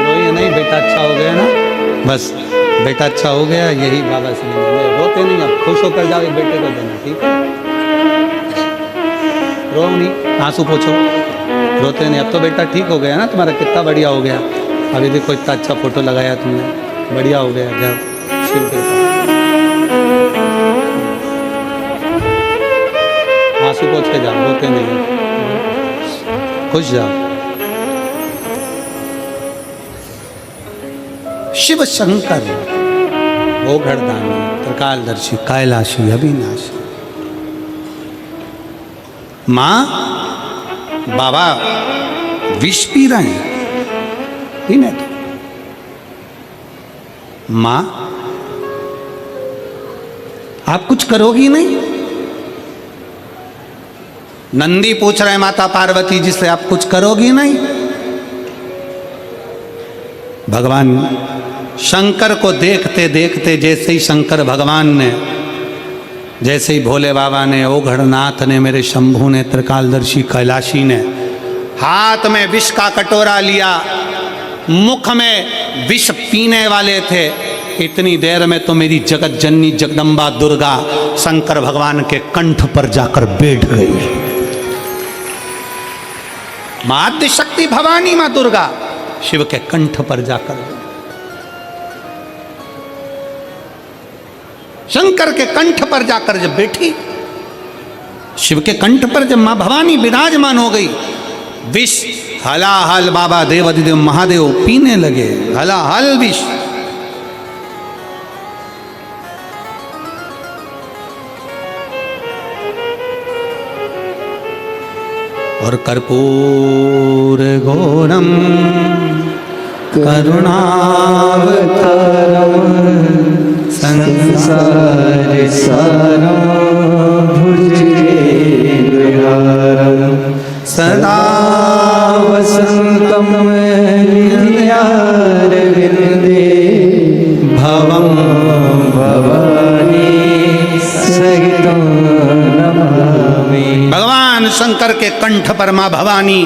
रोइए नहीं, बेटा अच्छा हो गया ना, बस बेटा अच्छा हो गया, यही बाबा से रोते नहीं, अब खुश होकर जाओ, एक बेटे को देना, ठीक है? रो नहीं, आंसू पोछो, रोते नहीं। अब तो बेटा ठीक हो गया ना तुम्हारा, कितना बढ़िया हो गया। अभी देखो इतना अच्छा फोटो लगाया तुमने, बढ़िया हो गया। जाओ शिव के आंसू पोछ के जाओ, रोते नहीं, खुश जाओ। शिव शंकर ओघड़दानी त्रिकालदर्शी कैलाशी अविनाशी। माँ बाबा विष पी रहे हैं, पीने दो। माँ आप कुछ करोगी नहीं? नंदी पूछ रहे हैं माता पार्वती जी से, आप कुछ करोगी नहीं? भगवान शंकर को देखते देखते जैसे ही शंकर भगवान ने, जैसे ही भोले बाबा ने, ओघड़नाथ ने, मेरे शंभू ने, त्रिकालदर्शी कैलाशी ने हाथ में विष का कटोरा लिया, मुख में विष पीने वाले थे, इतनी देर में तो मेरी जगत जननी जगदम्बा दुर्गा शंकर भगवान के कंठ पर जाकर बैठ गई। मां आद्य शक्ति भवानी मां दुर्गा शिव के कंठ पर जाकर, शंकर के कंठ पर जाकर जब बैठी, शिव के कंठ पर जब मां भवानी विराजमान हो गई, विष हलाहल बाबा देवाधिदेव महादेव पीने लगे, हलाहल विष। और कर्पूर घोरम करुणावतारम संसार सारम भुजगेन्द्रहारम सदा वसंतम हृदयारविंदे भवम भवानी सहितं नमामि। भगवान शंकर के कंठ पर मां भवानी,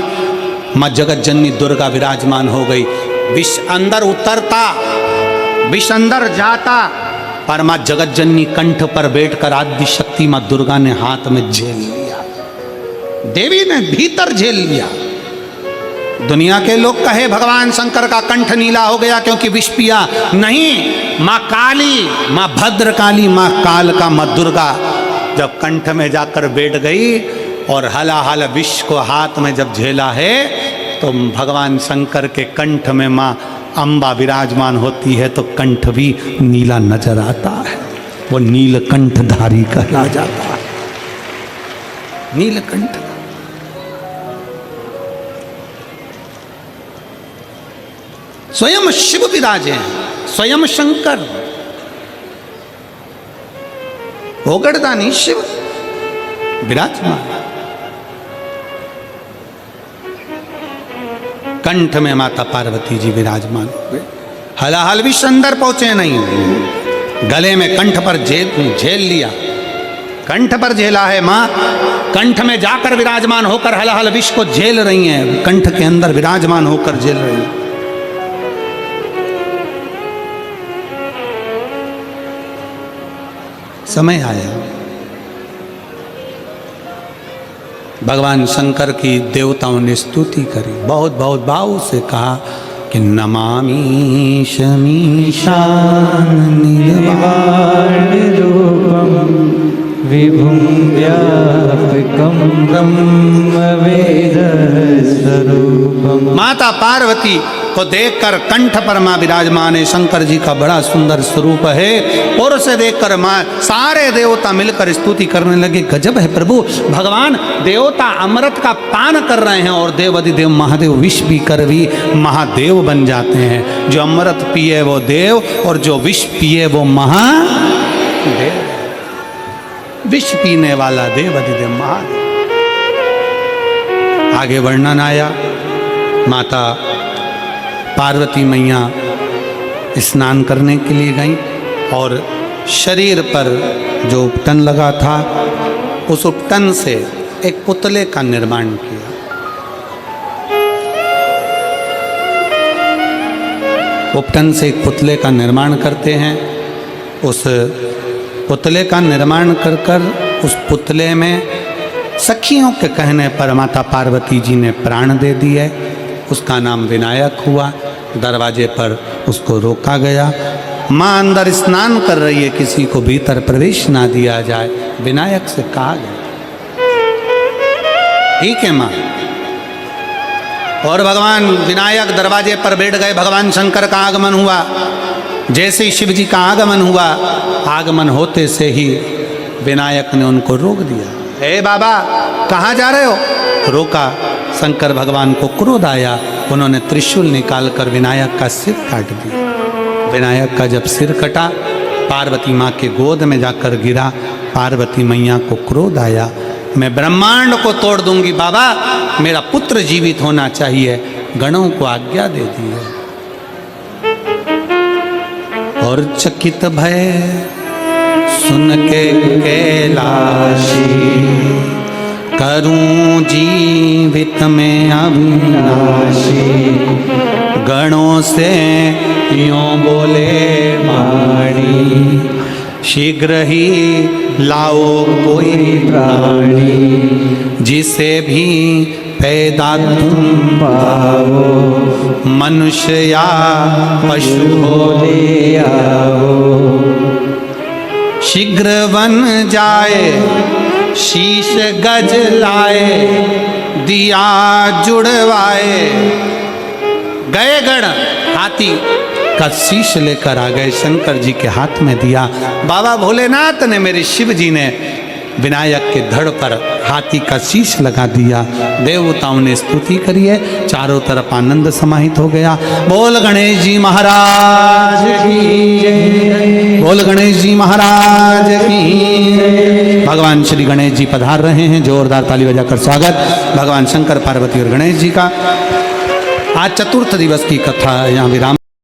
मां जगत जननी दुर्गा विराजमान हो गई। विष अंदर उतरता, विष अंदर जाता, पर माँ जगत जननी कंठ पर बैठकर आदि शक्ति माँ दुर्गा ने हाथ में झेल लिया, देवी ने भीतर झेल लिया। दुनिया के लोग कहे भगवान शंकर का कंठ नीला हो गया क्योंकि विष पिया, नहीं, माँ काली, माँ भद्रकाली, माँ काल का माँ दुर्गा जब कंठ में जाकर बैठ गई और हलाहल विष को हाथ में जब झेला है तो भगवान शंकर के कंठ में माँ अम्बा विराजमान होती है तो कंठ भी नीला नजर आता है, वो नीलकंठधारी कहला जाता है, नीलकंठ। स्वयं शिव विराजे हैं, स्वयं शंकर, भोगड़दानी शिव विराजमान, कंठ में माता पार्वती जी विराजमान हुए। हलाहल भी अंदर पहुंचे नहीं, गले में कंठ पर झेल लिया, कंठ पर झेला है माँ, कंठ में जाकर विराजमान होकर हलाहल विष को झेल रही हैं, कंठ के अंदर विराजमान होकर झेल रही हैं। समय आया, भगवान शंकर की देवताओं ने स्तुति करी, बहुत बहुत भाव से कहा कि नमामि शमीशान रूपम विभुं व्यापकं ब्रह्मवेद स्वरूपम। माता पार्वती को देखकर कंठ पर मां विराजमान है, शंकर जी का बड़ा सुंदर स्वरूप है, और उसे देखकर मां सारे देवता मिलकर स्तुति करने लगे, गजब है प्रभु, भगवान देवता अमृत का पान कर रहे हैं और देवाधिदेव महादेव विष पी कर भी महादेव बन जाते हैं। जो अमृत पिए वो देव और जो विष पिए वो महादेव, विष पीने वाला देवाधिदेव महादेव। आगे वर्णन आया, माता पार्वती मैया स्नान करने के लिए गई और शरीर पर जो उपटन लगा था उस उपटन से एक पुतले का निर्माण किया। उपटन से एक पुतले का निर्माण करते हैं, उस पुतले का निर्माण कर कर उस पुतले में सखियों के कहने पर माता पार्वती जी ने प्राण दे दिए, उसका नाम विनायक हुआ। दरवाजे पर उसको रोका गया, माँ अंदर स्नान कर रही है, किसी को भीतर प्रवेश ना दिया जाए, विनायक से कहा गया, ठीक है माँ। और भगवान विनायक दरवाजे पर बैठ गए, भगवान शंकर का आगमन हुआ। जैसे ही शिव जी का आगमन हुआ, आगमन होते से ही विनायक ने उनको रोक दिया, हे बाबा कहाँ जा रहे हो? रोका। शंकर भगवान को क्रोध आया, उन्होंने त्रिशूल निकालकर विनायक का सिर काट दिया। विनायक का जब सिर कटा, पार्वती माँ के गोद में जाकर गिरा। पार्वती मैया को क्रोध आया, मैं ब्रह्मांड को तोड़ दूंगी बाबा, मेरा पुत्र जीवित होना चाहिए। गणों को आज्ञा दे दी है और चकित भय सुन के कैलाशी, करूं जीवित में अविनाशी। गणों से यूं बोले वाणी, शीघ्र ही लाओ कोई प्राणी, जिसे भी पैदा तुम पाओ, मनुष्य या पशु हो ले आओ। शीघ्र बन जाए शीश गज लाए, दिया जुड़वाए। गए गण हाथी का शीश लेकर आ गए, शंकर जी के हाथ में दिया। बाबा भोलेनाथ ने, मेरे शिव जी ने विनायक के धड़ पर हाथी का शीश लगा दिया। देवताओं ने स्तुति करी है, चारों तरफ आनंद समाहित हो गया। बोल गणेश जी महाराज की, बोल गणेश जी महाराज की। भगवान श्री गणेश जी पधार रहे हैं, जोरदार ताली बजाकर स्वागत भगवान शंकर पार्वती और गणेश जी का। आज चतुर्थ दिवस की कथा यहाँ विराम।